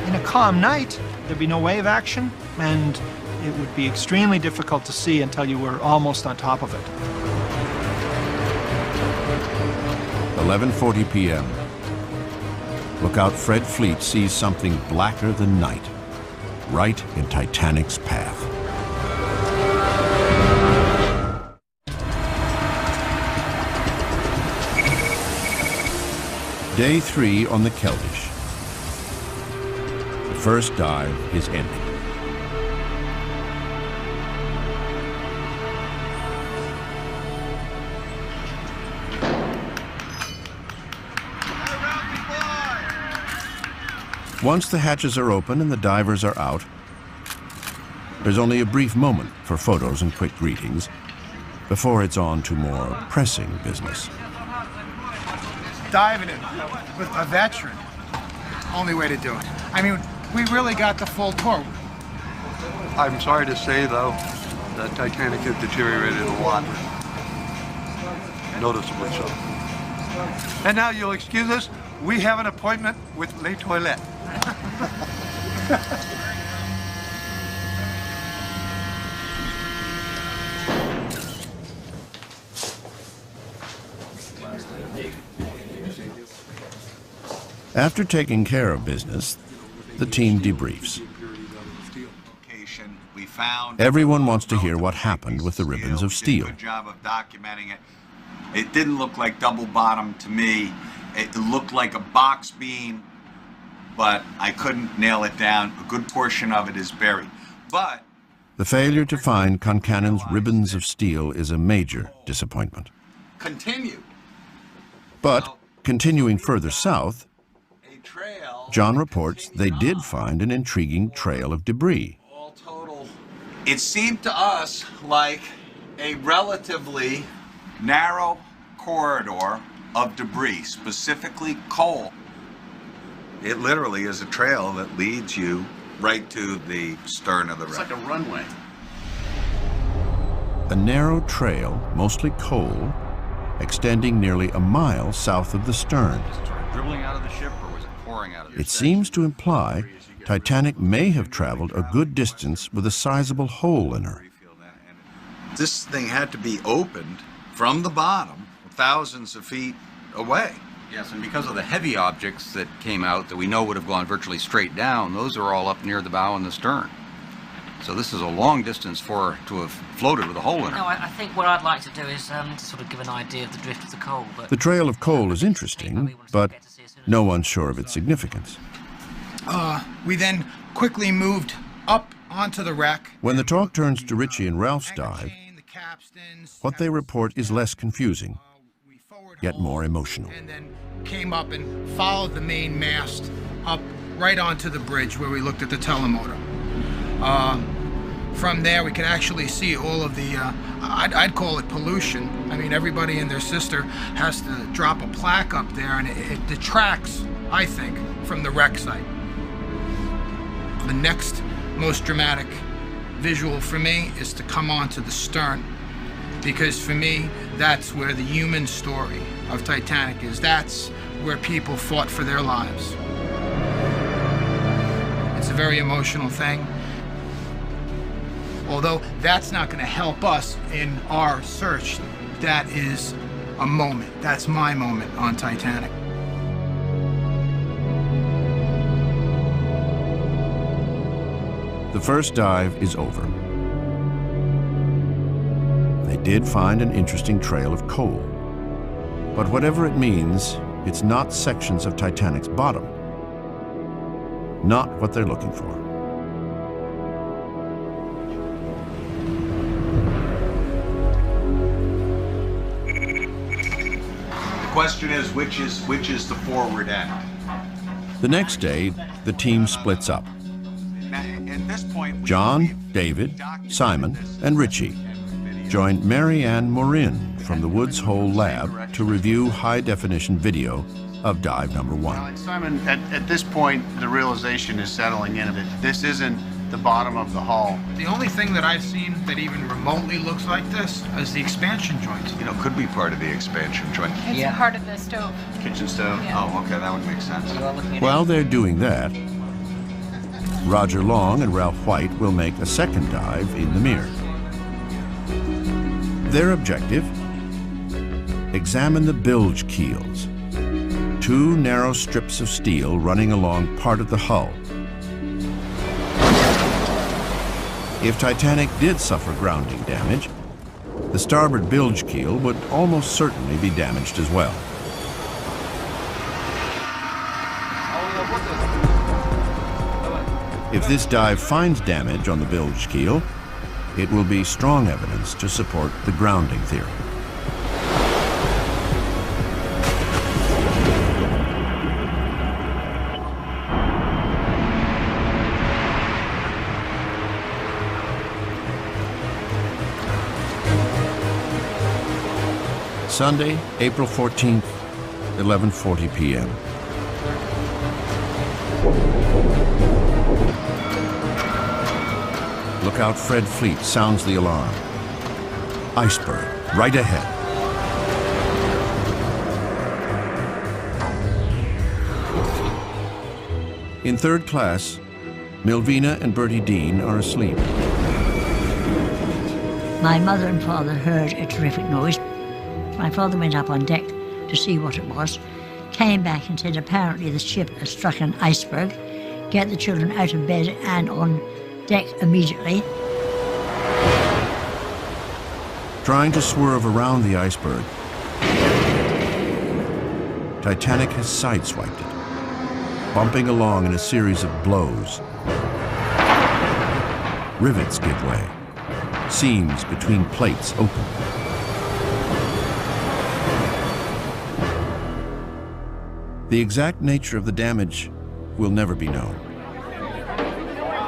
In a calm night, there'd be no wave action, and it would be extremely difficult to see until you were almost on top of it. 11:40 p.m. Lookout Fred Fleet sees something blacker than night, right in Titanic's path. Day 3 on the Keldysh. The first dive is ending. Once the hatches are open and the divers are out, there's only a brief moment for photos and quick greetings before it's on to more pressing business. Diving in with a veteran, only way to do it. I mean, we really got the full tour. I'm sorry to say, though, that Titanic has deteriorated a lot. Noticeably so. And now you'll excuse us, we have an appointment with Les Toilettes. After taking care of business, the team debriefs. Everyone wants to hear what happened with the ribbons of steel. Good job of documenting it. It didn't look like double bottom to me. It looked like a box beam, but I couldn't nail it down. A good portion of it is buried. But the failure to find Concannon's ribbons of steel is a major disappointment. continue. But continuing further south, John reports they did find an intriguing trail of debris. It seemed to us like a relatively narrow corridor of debris, specifically coal. It literally is a trail that leads you right to the stern of the wreck. It's like a runway. A narrow trail, mostly coal, extending nearly a mile south of the stern. Dribbling out of the ship, or was it pouring out of the It seems to imply Titanic may have traveled a good distance with a sizable hole in her. This thing had to be opened from the bottom, thousands of feet away. Yes, and because of the heavy objects that came out that we know would have gone virtually straight down, those are all up near the bow and the stern. So this is a long distance for her to have floated with a hole in her. No, I think what I'd like to do is sort of give an idea of the drift of the coal. But The trail of coal is interesting, but no one's sure of its significance. We then quickly moved up onto the wreck. When the talk turns to Richie and Ralph's dive, what they report is less confusing, yet more emotional. And then came up and followed the main mast up right onto the bridge where we looked at the telemotor. From there, we could actually see all of the, I'd call it pollution. I mean, everybody and their sister has to drop a plaque up there, and it detracts, I think, from the wreck site. The next most dramatic visual for me is to come onto the stern, because for me, that's where the human story of Titanic is. That's where people fought for their lives. It's a very emotional thing. Although that's not going to help us in our search, that is a moment. That's my moment on Titanic. The first dive is over. They did find an interesting trail of coal. But whatever it means, it's not sections of Titanic's bottom. Not what they're looking for. The question is, which is the forward end? The next day, the team splits up. At this point, John, David, Simon, and Richie joined Mary Ann Morin from the Woods Hole lab to review high-definition video of dive number 1. Simon, at this point, the realization is settling in that this isn't the bottom of the hull. The only thing that I've seen that even remotely looks like this is the expansion joint. You know, could be part of the expansion joint. It's part of the stove. Kitchen stove? Yeah. Oh, okay, that would make sense. While they're doing that, Roger Long and Ralph White will make a second dive in the mirror. Their objective? Examine the bilge keels, two narrow strips of steel running along part of the hull. If Titanic did suffer grounding damage, the starboard bilge keel would almost certainly be damaged as well. If this dive finds damage on the bilge keel, it will be strong evidence to support the grounding theory. Sunday, April 14th, 11:40 p.m. Lookout Fred Fleet sounds the alarm. Iceberg, right ahead. In third class, Milvina and Bertie Dean are asleep. My mother and father heard a terrific noise. My father went up on deck to see what it was, came back and said apparently the ship had struck an iceberg, get the children out of bed and on deck immediately. Trying to swerve around the iceberg, Titanic has sideswiped it, bumping along in a series of blows. Rivets give way, seams between plates open. The exact nature of the damage will never be known,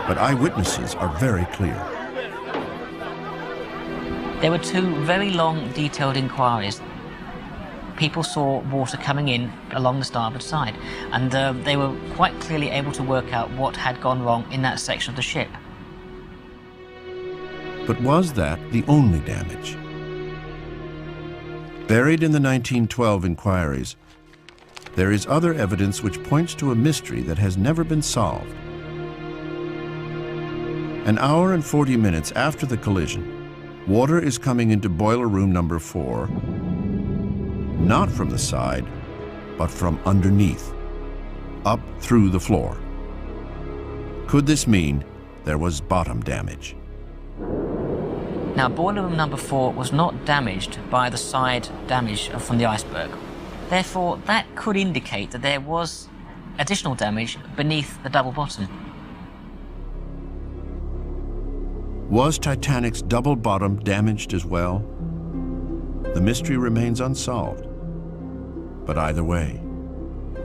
but eyewitnesses are very clear. There were two very long, detailed inquiries. People saw water coming in along the starboard side, and they were quite clearly able to work out what had gone wrong in that section of the ship. But was that the only damage? Buried in the 1912 inquiries, there is other evidence which points to a mystery that has never been solved. An hour and 40 minutes after the collision, water is coming into boiler room number 4, not from the side, but from underneath, up through the floor. Could this mean there was bottom damage? Now, boiler room number 4 was not damaged by the side damage from the iceberg. Therefore, that could indicate that there was additional damage beneath the double bottom. Was Titanic's double bottom damaged as well? The mystery remains unsolved. But either way,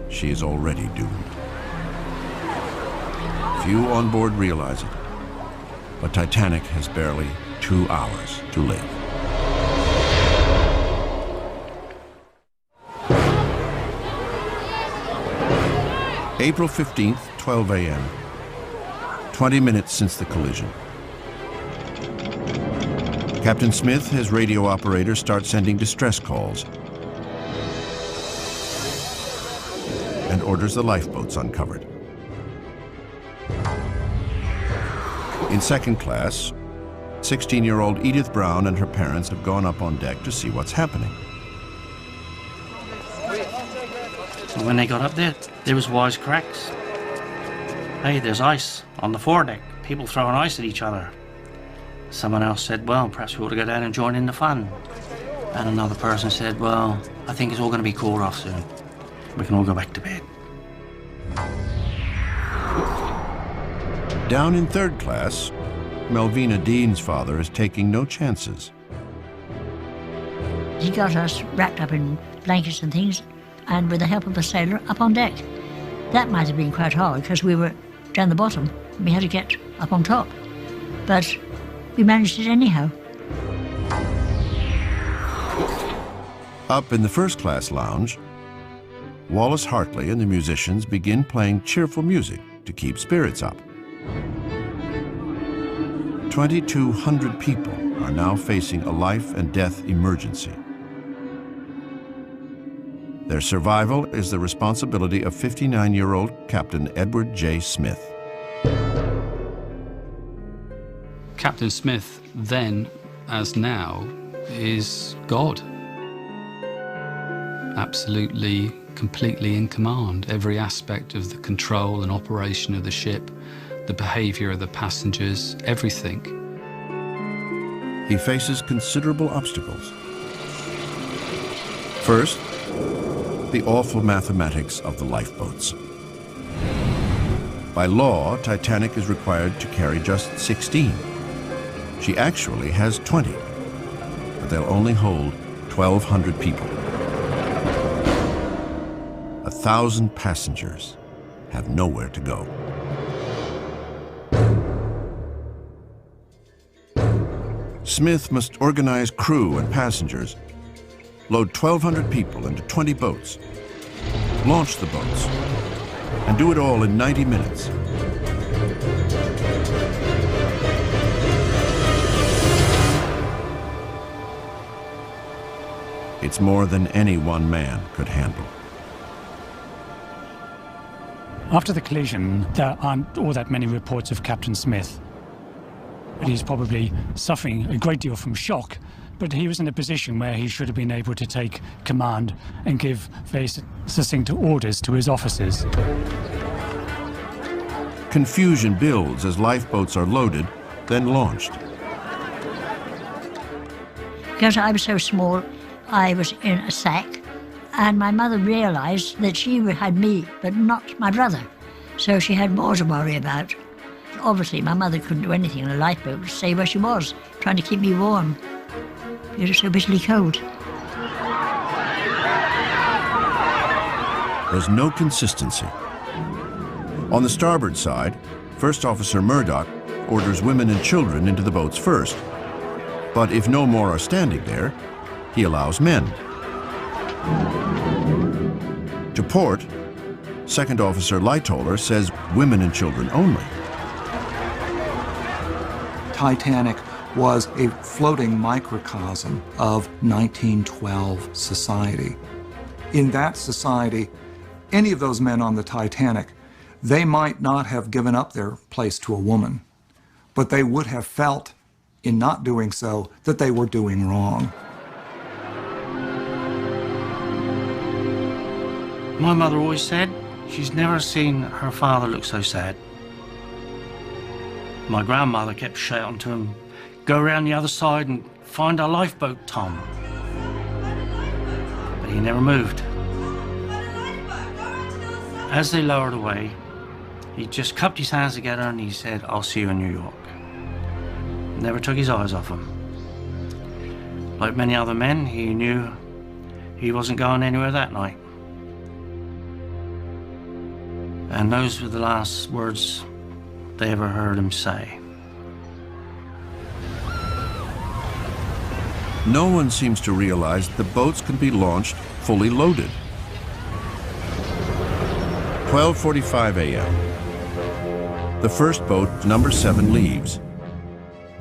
she is already doomed. Few on board realize it, but Titanic has barely 2 hours to live. April 15th, 12 a.m. 20 minutes since the collision. Captain Smith has radio operators start sending distress calls and orders the lifeboats uncovered. In second class, 16-year-old Edith Brown and her parents have gone up on deck to see what's happening. When they got up there, there was wisecracks. Hey, there's ice on the foredeck. People throwing ice at each other. Someone else said, well, perhaps we ought to go down and join in the fun. And another person said, well, I think it's all going to be cooled off soon. We can all go back to bed. Down in third class, Melvina Dean's father is taking no chances. He got us wrapped up in blankets and things, and with the help of a sailor, up on deck. That might have been quite hard because we were down the bottom. We had to get up on top. But we managed it anyhow. Up in the first class lounge, Wallace Hartley and the musicians begin playing cheerful music to keep spirits up. 2,200 people are now facing a life and death emergency. Their survival is the responsibility of 59-year-old Captain Edward J. Smith. Captain Smith, then as now, is God. Absolutely, completely in command. Every aspect of the control and operation of the ship, the behavior of the passengers, everything. He faces considerable obstacles. First, the awful mathematics of the lifeboats. By law, Titanic is required to carry just 16. She actually has 20, but they'll only hold 1,200 people. 1,000 passengers have nowhere to go. Smith must organize crew and passengers, load 1,200 people into 20 boats, launch the boats, and do it all in 90 minutes. It's more than any one man could handle. After the collision, there aren't all that many reports of Captain Smith. He's probably suffering a great deal from shock, but he was in a position where he should have been able to take command and give very succinct orders to his officers. Confusion builds as lifeboats are loaded, then launched. Because I was so small, I was in a sack, and my mother realized that she had me, but not my brother. So she had more to worry about. Obviously, my mother couldn't do anything in a lifeboat to stay where she was, trying to keep me warm. It was so bitterly cold. There's no consistency. On the starboard side, First Officer Murdoch orders women and children into the boats first. But if no more are standing there, he allows men. To port, Second Officer Lightoller says women and children only. Titanic was a floating microcosm of 1912 society. In that society, any of those men on the Titanic, they might not have given up their place to a woman, but they would have felt, in not doing so, that they were doing wrong. My mother always said she's never seen her father look so sad. My grandmother kept shouting to him, "Go around the other side and find our lifeboat, Tom." But he never moved. As they lowered away, he just cupped his hands together and he said, "I'll see you in New York." Never took his eyes off him. Like many other men, he knew he wasn't going anywhere that night. And those were the last words they ever heard him say. No one seems to realize the boats can be launched fully loaded. 12:45 a.m. The first boat, number 7, leaves,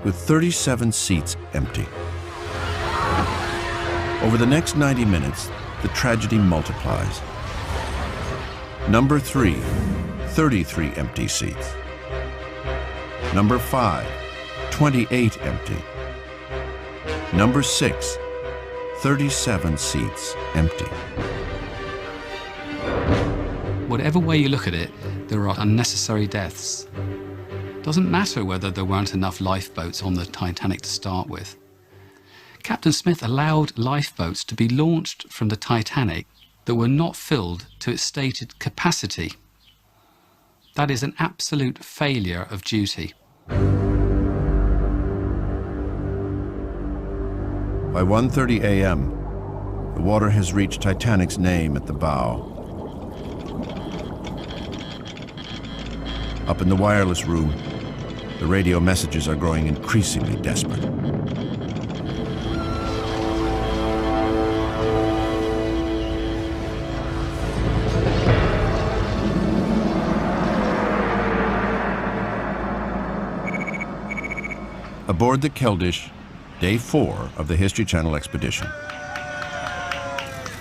with 37 seats empty. Over the next 90 minutes, the tragedy multiplies. Number 3, 33 empty seats. Number 5, 28 empty. Number 6, 37 seats empty. Whatever way you look at it, there are unnecessary deaths. Doesn't matter whether there weren't enough lifeboats on the Titanic to start with. Captain Smith allowed lifeboats to be launched from the Titanic that were not filled to its stated capacity. That is an absolute failure of duty. By 1:30 a.m., the water has reached Titanic's name at the bow. Up in the wireless room, the radio messages are growing increasingly desperate. Aboard the Keldysh, day 4 of the History Channel expedition.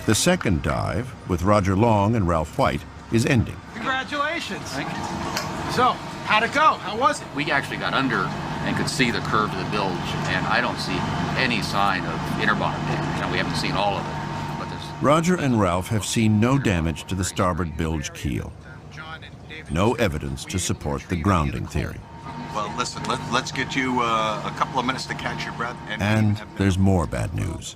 The second dive, with Roger Long and Ralph White, is ending. Congratulations. Thank you. So, how'd it go? How was it? We actually got under and could see the curve of the bilge, and I don't see any sign of inner bottom damage. Now, we haven't seen all of it, but there's... Roger and Ralph have seen no damage to the starboard bilge keel. No evidence to support the grounding theory. Well, listen, let's get you a couple of minutes to catch your breath. And there's more bad news.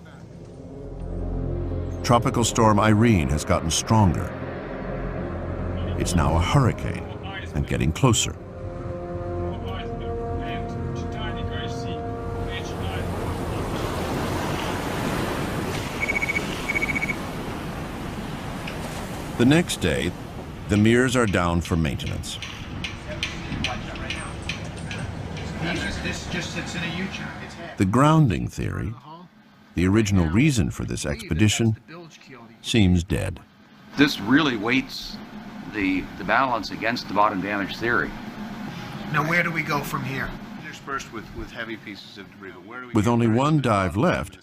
Tropical storm Irene has gotten stronger. It's now a hurricane and getting closer. The next day, the mirrors are down for maintenance. This just sits in a U-churn. The grounding theory, the original reason for this expedition, seems dead. This really weights the balance against the bottom damage theory. Now, where do we go from here? Interspersed with heavy pieces of debris. But where do we With go only first? one dive left,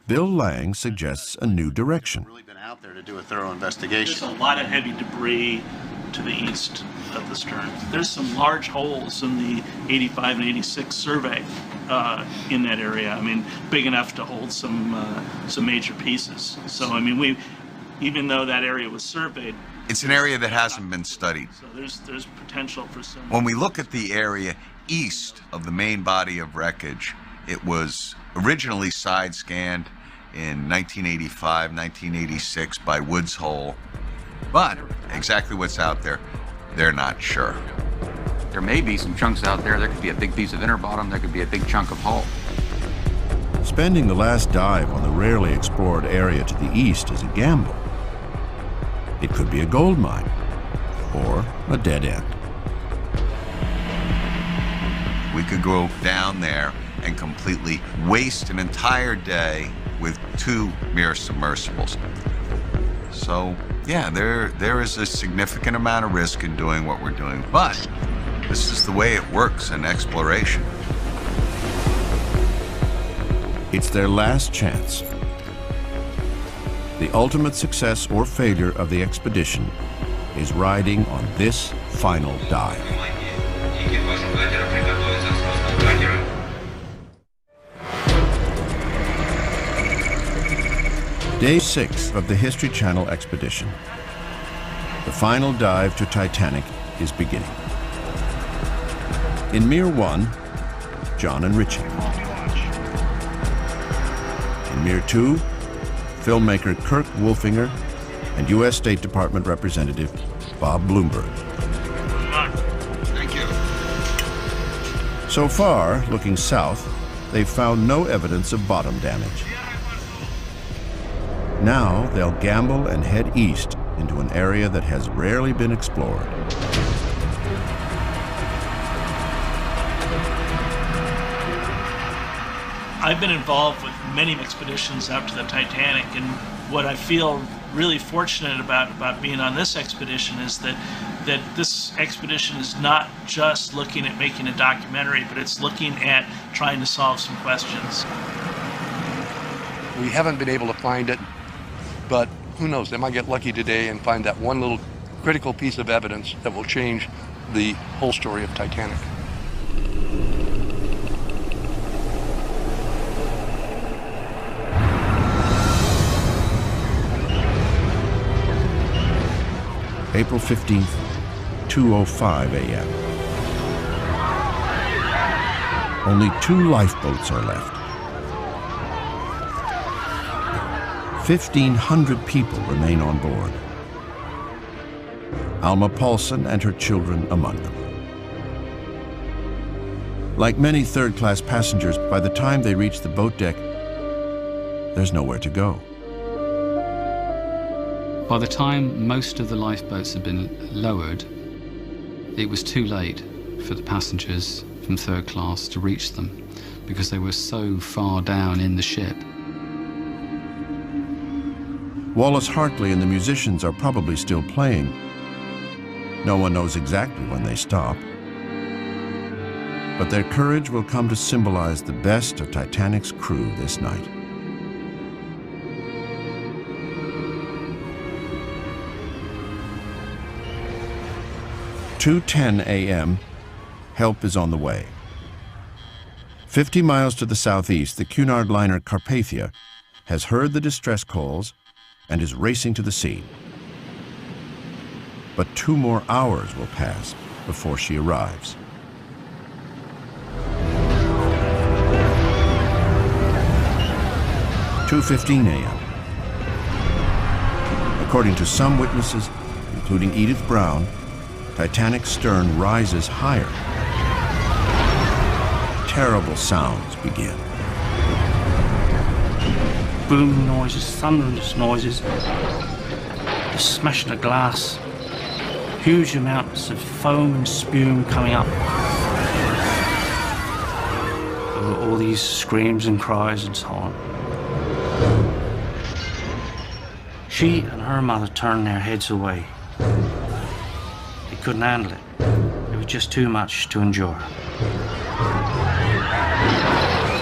Bill Lang suggests a new direction. Really been out there to do a thorough investigation. There's a lot of heavy debris to the east of the stern. There's some large holes in the 85 and 86 survey in that area. I mean, big enough to hold some major pieces. So, I mean, even though that area was surveyed, It's an area that hasn't been studied. so there's potential for some. When we look at the area east of the main body of wreckage, it was originally side scanned in 1985, 1986 by Woods Hole. But exactly what's out there, they're not sure. There may be some chunks out there. There could be a big piece of inner bottom. There could be a big chunk of hull. Spending the last dive on the rarely explored area to the east is a gamble. It could be a gold mine or a dead end. We could go down there and completely waste an entire day with 2 mere submersibles. So, yeah, there is a significant amount of risk in doing what we're doing, but this is the way it works in exploration. It's their last chance. The ultimate success or failure of the expedition is riding on this final dive. Day 6 of the History Channel expedition. The final dive to Titanic is beginning. In Mir 1, John and Richie. In Mir 2, filmmaker Kirk Wolfinger and U.S. State Department Representative Bob Bloomberg. Thank you. So far, looking south, they've found no evidence of bottom damage. Now they'll gamble and head east into an area that has rarely been explored. I've been involved with many expeditions out to the Titanic, and what I feel really fortunate about being on this expedition is that this expedition is not just looking at making a documentary, but it's looking at trying to solve some questions. We haven't been able to find it, but who knows, they might get lucky today and find that one little critical piece of evidence that will change the whole story of Titanic. April 15th, 2:05 a.m. Only 2 lifeboats are left. 1,500 people remain on board. Alma Paulson and her children among them. Like many third-class passengers, by the time they reach the boat deck, there's nowhere to go. By the time most of the lifeboats had been lowered, it was too late for the passengers from third class to reach them because they were so far down in the ship. Wallace Hartley and the musicians are probably still playing. No one knows exactly when they stop. But their courage will come to symbolize the best of Titanic's crew this night. At 2:10 a.m., help is on the way. 50 miles to the southeast, the Cunard liner Carpathia has heard the distress calls and is racing to the scene. But 2 more hours will pass before she arrives. At 2:15 a.m. According to some witnesses, including Edith Brown, Titanic's stern rises higher. Terrible sounds begin. Booming noises, thunderous noises, the smashing of glass, huge amounts of foam and spume coming up. All these screams and cries and so on. She and her mother turned their heads away. They couldn't handle it. It was just too much to endure.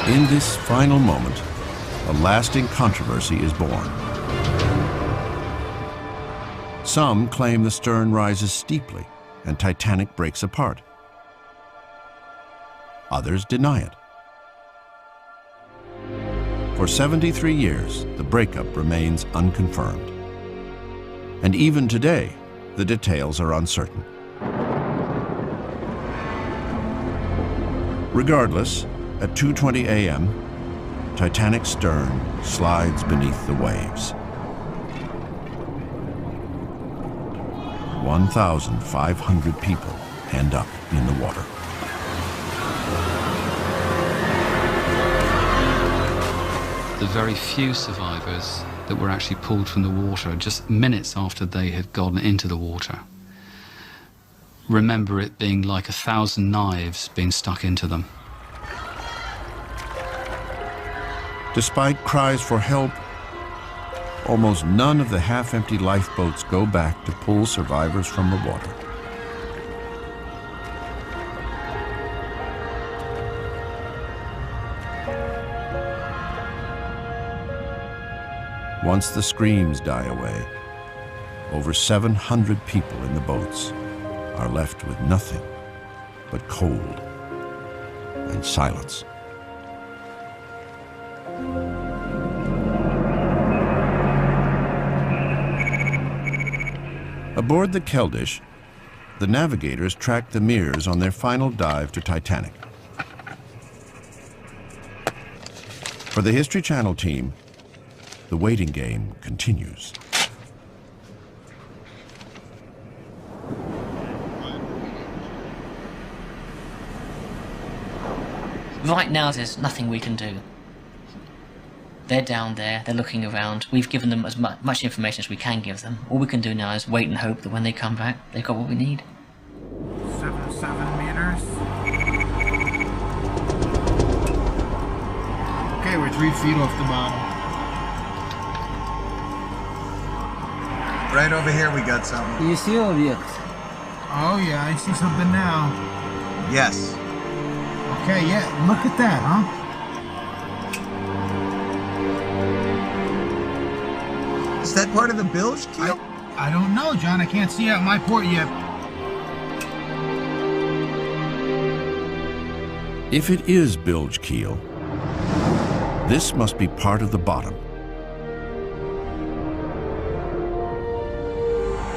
In this final moment, a lasting controversy is born. Some claim the stern rises steeply and Titanic breaks apart. Others deny it. For 73 years, the breakup remains unconfirmed. And even today, the details are uncertain. Regardless, at 2:20 a.m., Titanic's stern slides beneath the waves. 1,500 people end up in the water. The very few survivors that were actually pulled from the water just minutes after they had gone into the water remember it being like 1,000 knives being stuck into them. Despite cries for help, almost none of the half-empty lifeboats go back to pull survivors from the water. Once the screams die away, over 700 people in the boats are left with nothing but cold and silence. Aboard the Keldysh, the navigators track the Mears on their final dive to Titanic. For the History Channel team, the waiting game continues. Right now, there's nothing we can do. They're down there, they're looking around. We've given them as much information as we can give them. All we can do now is wait and hope that when they come back, they've got what we need. 7 meters. Okay, we're 3 feet off the bottom. Right over here we got something. Do you see objects? Oh yeah, I see something now. Yes. Okay, yeah, look at that, huh? Is that part of the bilge keel? I don't know, John. I can't see out my port yet. If it is bilge keel, this must be part of the bottom.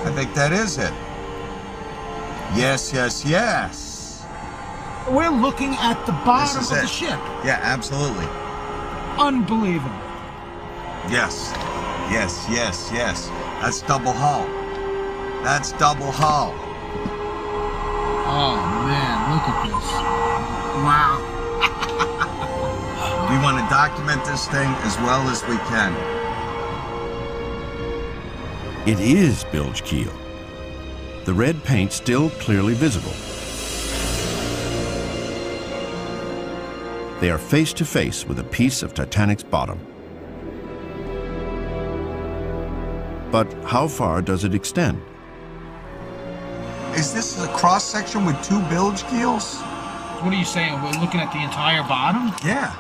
I think that is it. Yes, yes, yes. We're looking at the bottom of the ship. Yeah, absolutely. Unbelievable. Yes, yes, yes, yes. That's double hull. That's double hull. Oh man, look at this. Wow. We want to document this thing as well as we can. It is bilge keel. The red paint still clearly visible. They are face to face with a piece of Titanic's bottom. But how far does it extend? Is this a cross section with 2 bilge keels? what are you saying? We're looking at the entire bottom? Yeah.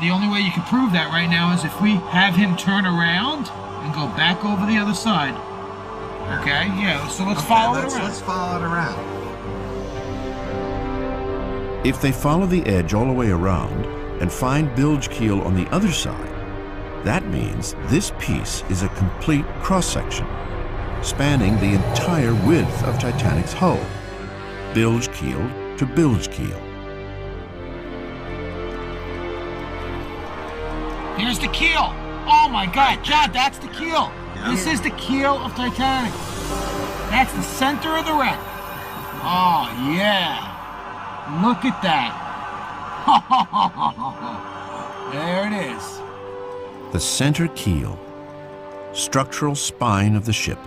The only way you can prove that right now is if we have him turn around and go back over the other side. Okay, yeah, so let's follow it around. Let's follow it around. If they follow the edge all the way around and find bilge keel on the other side, that means this piece is a complete cross-section, spanning the entire width of Titanic's hull, bilge keel to bilge keel. Here's the keel. Oh my God, John, that's the keel. Yeah. This is the keel of Titanic. That's the center of the wreck. Oh yeah. Look at that. There it is. The center keel, structural spine of the ship.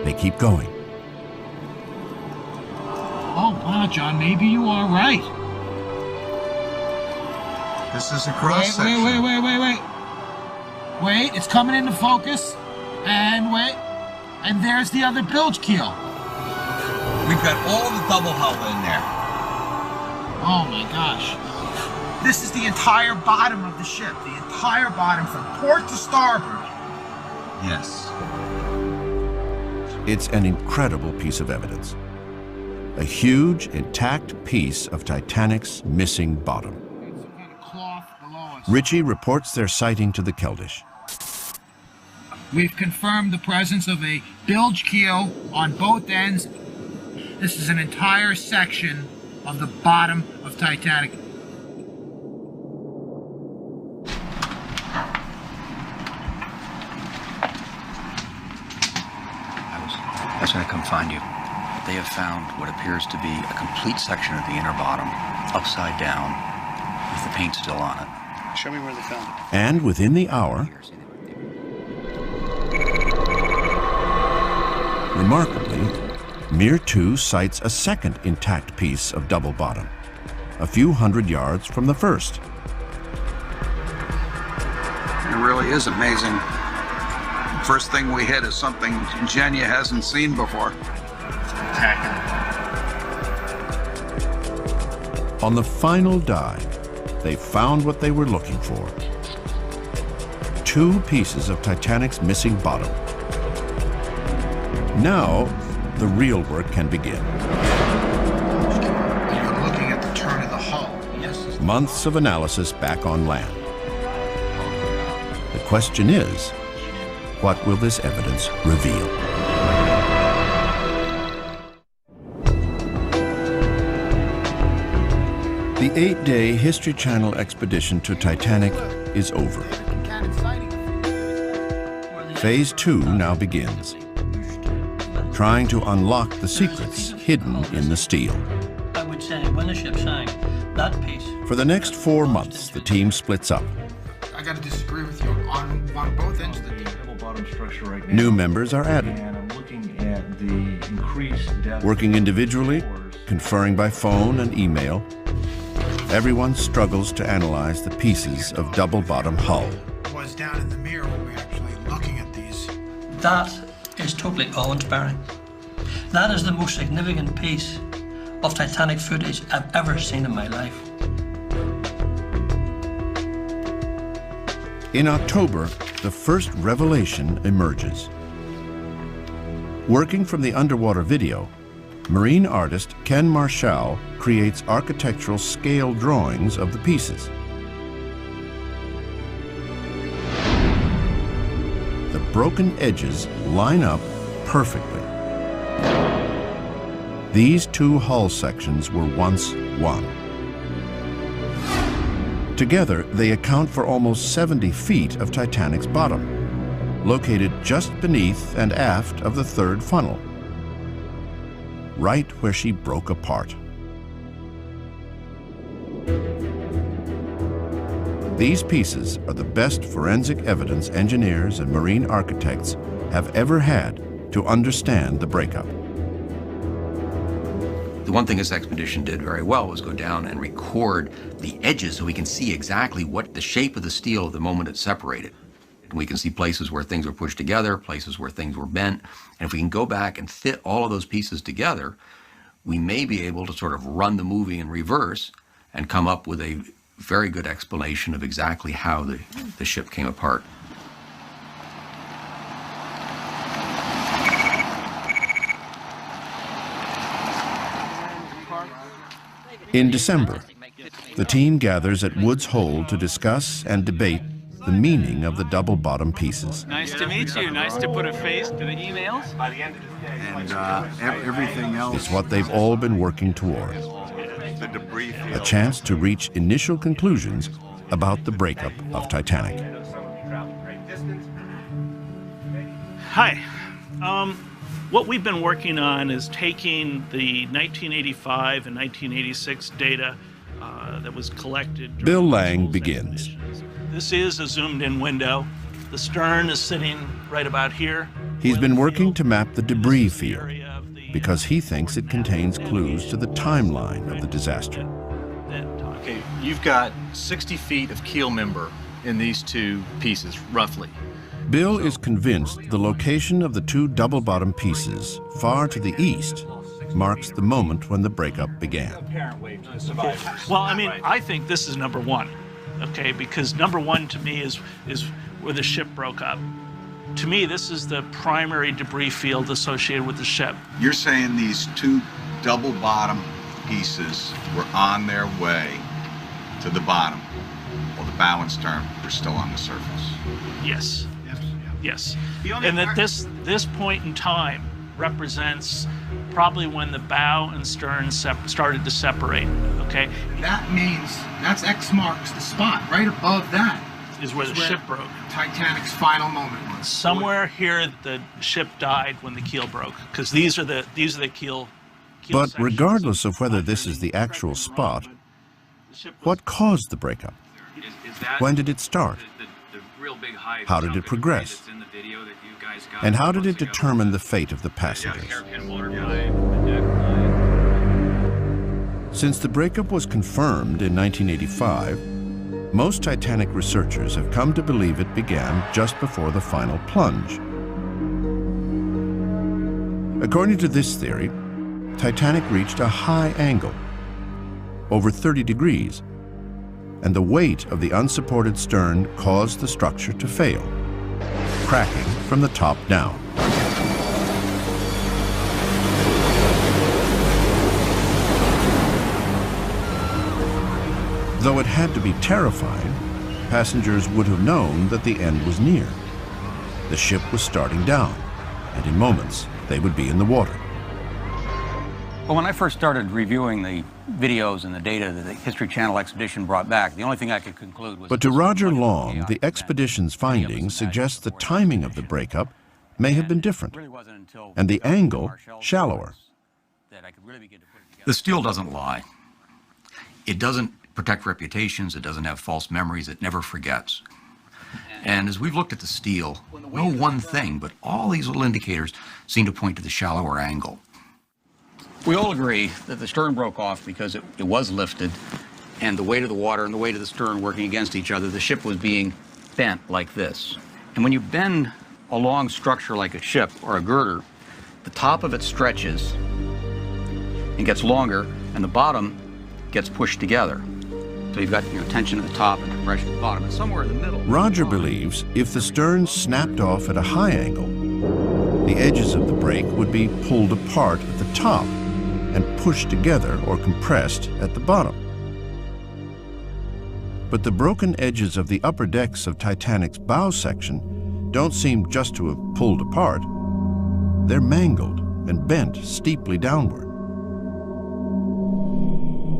They keep going. Oh wow, John, maybe you are right. This is a cross section. Wait, it's coming into focus. And wait. And there's the other bilge keel. We've got all the double hull in there. Oh my gosh. This is the entire bottom of the ship. The entire bottom from port to starboard. Yes. It's an incredible piece of evidence. A huge, intact piece of Titanic's missing bottom. Ritchie reports their sighting to the Keldysh. We've confirmed the presence of a bilge keel on both ends. This is an entire section of the bottom of Titanic. I was going to come find you. They have found what appears to be a complete section of the inner bottom, upside down, with the paint still on it. Show me where they found it. And within the hour, remarkably, Mir 2 sights a second intact piece of double bottom, a few hundred yards from the first. It really is amazing. First thing we hit is something Genya hasn't seen before. On the final dive, they found what they were looking for. 2 pieces of Titanic's missing bottom. Now, the real work can begin. You're looking at the turn of the hull. Yes. Months of analysis back on land. The question is, what will this evidence reveal? The 8-day History Channel expedition to Titanic is over. Phase 2 now begins, trying to unlock the secrets hidden in the steel. I would say when the ship sank, that piece. For the next 4 months, the team splits up. I got to disagree with you on both ends of the deal. Bottom structure right now. New members are added. And I'm looking at the increased depth. Working individually, conferring by phone and email, everyone struggles to analyze the pieces of double-bottom hull. Was down in the mirror when we were actually looking at these. That is totally awe-inspiring. That is the most significant piece of Titanic footage I've ever seen in my life. In October, the first revelation emerges. Working from the underwater video, marine artist Ken Marshall creates architectural scale drawings of the pieces. The broken edges line up perfectly. These 2 hull sections were once one. Together, they account for almost 70 feet of Titanic's bottom, located just beneath and aft of the 3rd funnel, right where she broke apart. These pieces are the best forensic evidence engineers and marine architects have ever had to understand the breakup. The one thing this expedition did very well was go down and record the edges so we can see exactly what the shape of the steel at the moment it separated. And we can see places where things were pushed together, places where things were bent. And if we can go back and fit all of those pieces together, we may be able to sort of run the movie in reverse and come up with a very good explanation of exactly how the ship came apart. In December, the team gathers at Woods Hole to discuss and debate the meaning of the double-bottom pieces. Nice to meet you. Nice to put a face to the emails. By the end of the day. And everything else. It's what they've all been working toward. The debris field. A chance to reach initial conclusions about the breakup of Titanic. Hi. What we've been working on is taking the 1985 and 1986 data that was collected. Bill Lang begins. This is a zoomed-in window. The stern is sitting right about here. He's been working to map the debris field because he thinks it contains clues to the timeline of the disaster. Okay, you've got 60 feet of keel member in these two pieces, roughly. Bill is convinced the location of the two double-bottom pieces far to the east marks the moment when the breakup began. Well, I mean, I think this is number one, okay, because number one to me is where the ship broke up. To me, this is the primary debris field associated with the ship. You're saying these two double bottom pieces were on their way to the bottom, while the bow and stern were still on the surface? Yes. Yes. And that this point in time represents probably when the bow and stern started to separate, okay? That means that's X marks the spot. Right above that is where the ship broke. Titanic's final moment was. Somewhere here the ship died when the keel broke, because these are the keel But regardless of whether this is the actual spot, what caused the breakup? When did it start? How did it progress? And how did it determine the fate of the passengers? Since the breakup was confirmed in 1985, most Titanic researchers have come to believe it began just before the final plunge. According to this theory, Titanic reached a high angle, over 30 degrees, and the weight of the unsupported stern caused the structure to fail, cracking from the top down. Though it had to be terrifying, passengers would have known that the end was near. The ship was starting down, and in moments, they would be in the water. Well, when I first started reviewing the videos and the data that the History Channel expedition brought back, the only thing I could conclude was... But to Roger Long, the expedition's findings suggest the timing of the breakup may have been different, and the angle shallower. The steel doesn't lie. It doesn't protect reputations, it doesn't have false memories, it never forgets. And as we've looked at the steel, no one thing, but all these little indicators seem to point to the shallower angle. We all agree that the stern broke off because it was lifted, and the weight of the water and the weight of the stern working against each other, the ship was being bent like this. And when you bend a long structure like a ship or a girder, the top of it stretches and gets longer, and the bottom gets pushed together. So you've got tension at the top and compression at the bottom, and somewhere in the middle. Roger believes if the stern snapped off at a high angle, the edges of the break would be pulled apart at the top and pushed together or compressed at the bottom. But the broken edges of the upper decks of Titanic's bow section don't seem just to have pulled apart. They're mangled and bent steeply downward.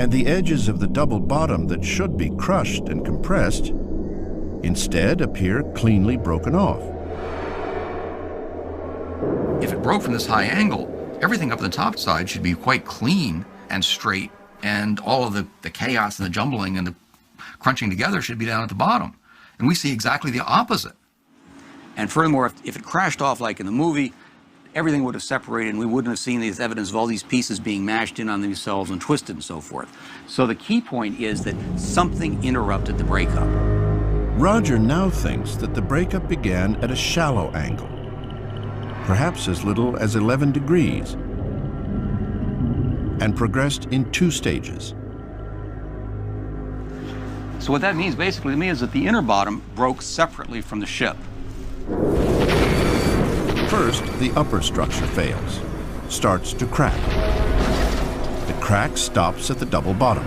And the edges of the double bottom that should be crushed and compressed instead appear cleanly broken off. If it broke from this high angle, everything up the top side should be quite clean and straight, and all of the chaos and the jumbling and the crunching together should be down at the bottom. And we see exactly the opposite. And furthermore, if it crashed off like in the movie, everything would have separated and we wouldn't have seen this evidence of all these pieces being mashed in on themselves and twisted and so forth. So the key point is that something interrupted the breakup. Roger now thinks that the breakup began at a shallow angle, perhaps as little as 11 degrees. and progressed in 2 stages. So what that means basically to me is that the inner bottom broke separately from the ship. First, the upper structure fails, starts to crack. The crack stops at the double bottom,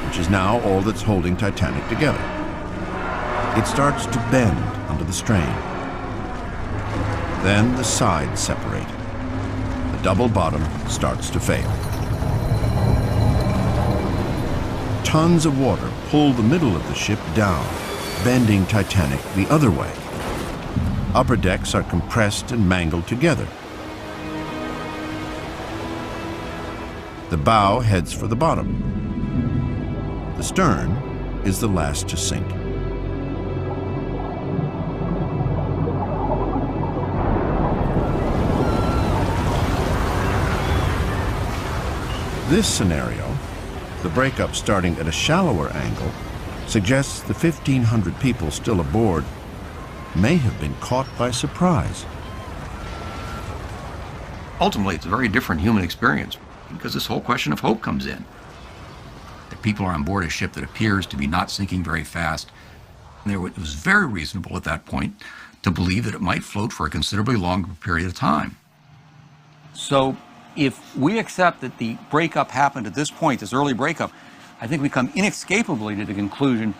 which is now all that's holding Titanic together. It starts to bend under the strain. Then the sides separate. The double bottom starts to fail. Tons of water pull the middle of the ship down, bending Titanic the other way. Upper decks are compressed and mangled together. The bow heads for the bottom. The stern is the last to sink. This scenario, the breakup starting at a shallower angle, suggests the 1,500 people still aboard may have been caught by surprise. Ultimately, it's a very different human experience because this whole question of hope comes in. That people are on board a ship that appears to be not sinking very fast. And it was very reasonable at that point to believe that it might float for a considerably longer period of time. So if we accept that the breakup happened at this point, this early breakup, I think we come inescapably to the conclusion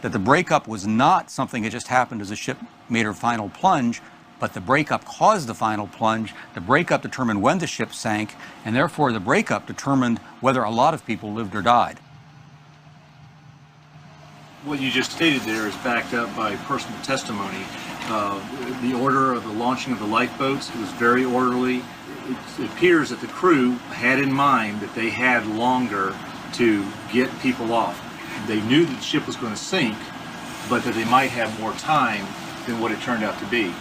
that the breakup was not something that just happened as the ship made her final plunge, but the breakup caused the final plunge. The breakup determined when the ship sank, and therefore the breakup determined whether a lot of people lived or died. What you just stated there is backed up by personal testimony. The order of the launching of the lifeboats was very orderly. It appears that the crew had in mind that they had longer to get people off. They knew that the ship was going to sink, but that they might have more time than what it turned out to be.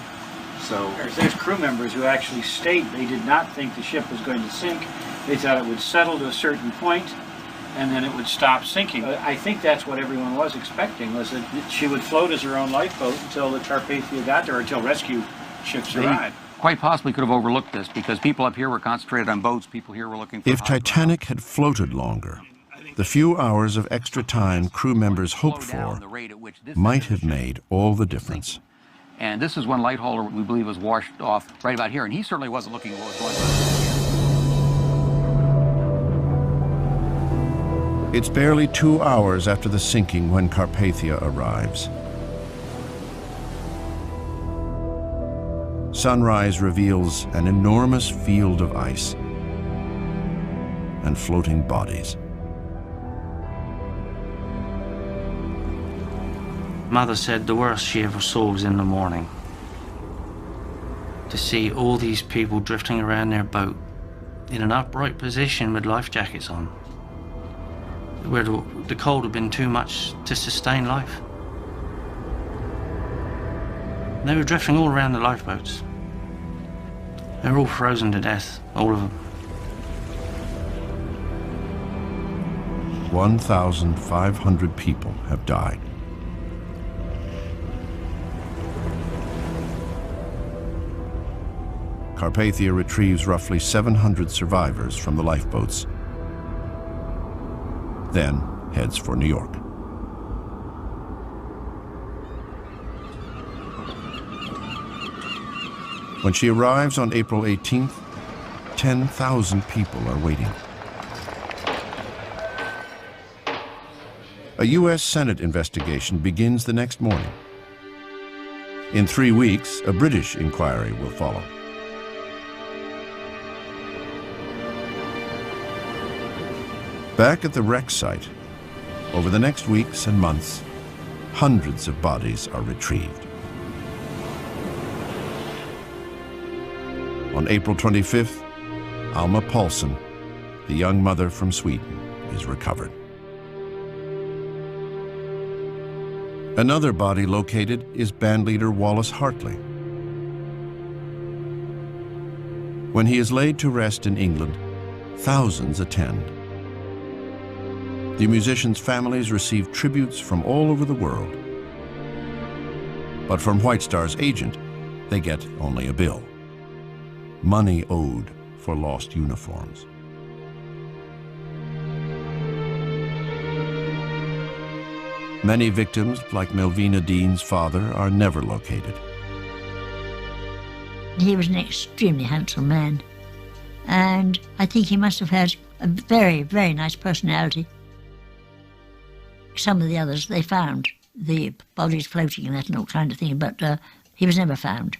So there's crew members who actually state they did not think the ship was going to sink. They thought it would settle to a certain point and then it would stop sinking. I think that's what everyone was expecting, was that she would float as her own lifeboat until the Carpathia got there, until rescue ships arrived. Quite possibly could have overlooked this because people up here were concentrated on boats, people here were looking for If Titanic had floated longer, the few hours of extra time crew members hoped for might have made all the difference. And this is when Lighthauler, we believe, was washed off right about here, and he certainly wasn't looking at what was going on. It's barely 2 hours after the sinking when Carpathia arrives. Sunrise reveals an enormous field of ice and floating bodies. Mother said the worst she ever saw was in the morning. To see all these people drifting around their boat in an upright position with life jackets on, where the cold had been too much to sustain life. They were drifting all around the lifeboats. They were all frozen to death, all of them. 1,500 people have died. Carpathia retrieves roughly 700 survivors from the lifeboats, then heads for New York. When she arrives on April 18th, 10,000 people are waiting. A U.S. Senate investigation begins the next morning. In 3 weeks, a British inquiry will follow. Back at the wreck site, over the next weeks and months, hundreds of bodies are retrieved. On April 25th, Alma Paulsson, the young mother from Sweden, is recovered. Another body located is bandleader Wallace Hartley. When he is laid to rest in England, thousands attend. The musicians' families receive tributes from all over the world. But from White Star's agent, they get only a bill. Money owed for lost uniforms. Many victims, like Melvina Dean's father, are never located. He was an extremely handsome man, and I think he must have had a very, very nice personality. Some of the others, they found the bodies floating and that and all kind of thing, but he was never found.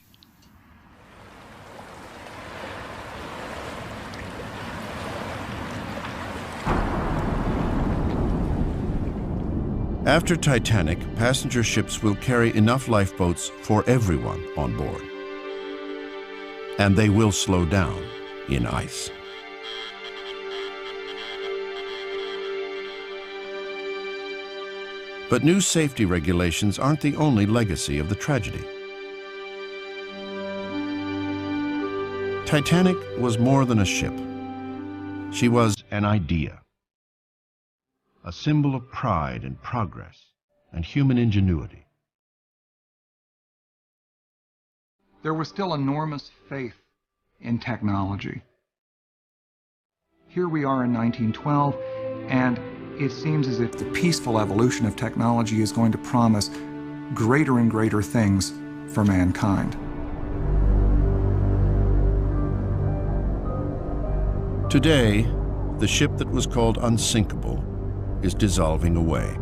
After Titanic, passenger ships will carry enough lifeboats for everyone on board. And they will slow down in ice. But new safety regulations aren't the only legacy of the tragedy. Titanic was more than a ship. She was an idea, a symbol of pride and progress and human ingenuity. There was still enormous faith in technology. Here we are in 1912, and it seems as if the peaceful evolution of technology is going to promise greater and greater things for mankind. Today, the ship that was called unsinkable is dissolving away.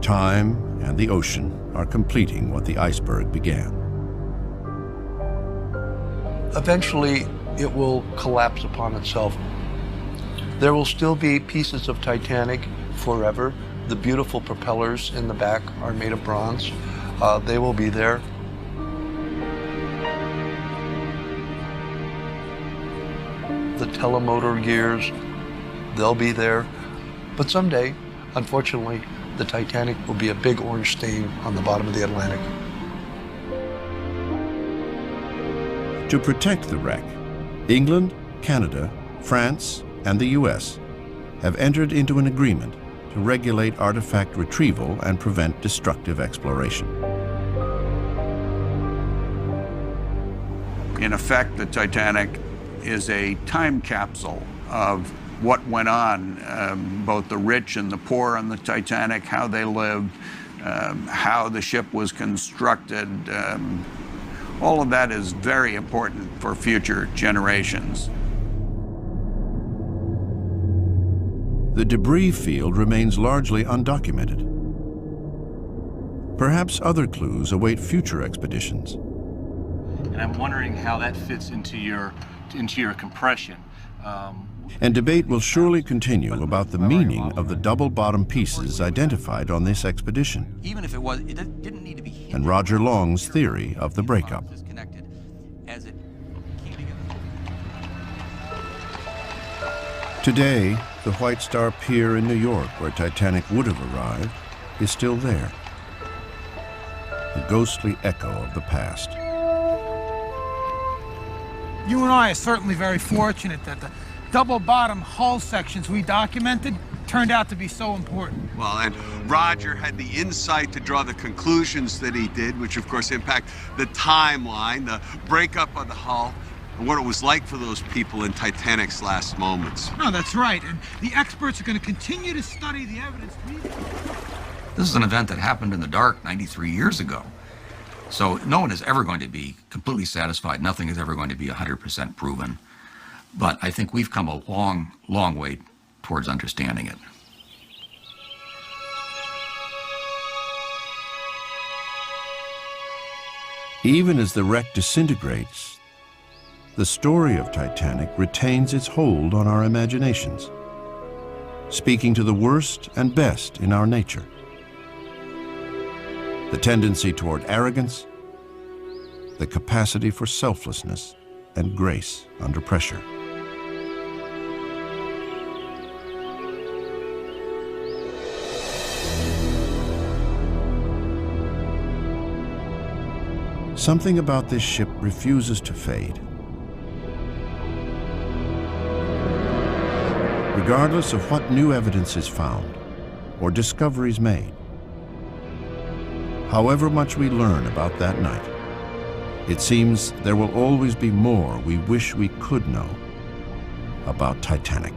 Time and the ocean are completing what the iceberg began. Eventually, it will collapse upon itself. There will still be pieces of Titanic forever. The beautiful propellers in the back are made of bronze. They will be there. The telemotor gears, they'll be there. But someday, unfortunately, the Titanic will be a big orange stain on the bottom of the Atlantic. To protect the wreck, England, Canada, France, and the US have entered into an agreement to regulate artifact retrieval and prevent destructive exploration. In effect, the Titanic is a time capsule of what went on, both the rich and the poor on the Titanic, how they lived, how the ship was constructed. All of that is very important for future generations. The debris field remains largely undocumented. Perhaps other clues await future expeditions. And I'm wondering how that fits into your compression. And debate will surely continue about the meaning of the double-bottom pieces identified on this expedition. Even if it didn't need to be and Roger Long's theory of the breakup. Today, the White Star Pier in New York, where Titanic would have arrived, is still there. The ghostly echo of the past. You and I are certainly very fortunate that the double-bottom hull sections we documented turned out to be so important. Well, and Roger had the insight to draw the conclusions that he did, which of course impact the timeline, the breakup of the hull, and what it was like for those people in Titanic's last moments. No, that's right, and the experts are going to continue to study the evidence. This is an event that happened in the dark 93 years ago. So no one is ever going to be completely satisfied. Nothing is ever going to be 100% proven. But I think we've come a long, long way towards understanding it. Even as the wreck disintegrates, the story of Titanic retains its hold on our imaginations, speaking to the worst and best in our nature. The tendency toward arrogance, the capacity for selflessness and grace under pressure. Something about this ship refuses to fade. Regardless of what new evidence is found or discoveries made, however much we learn about that night, it seems there will always be more we wish we could know about Titanic.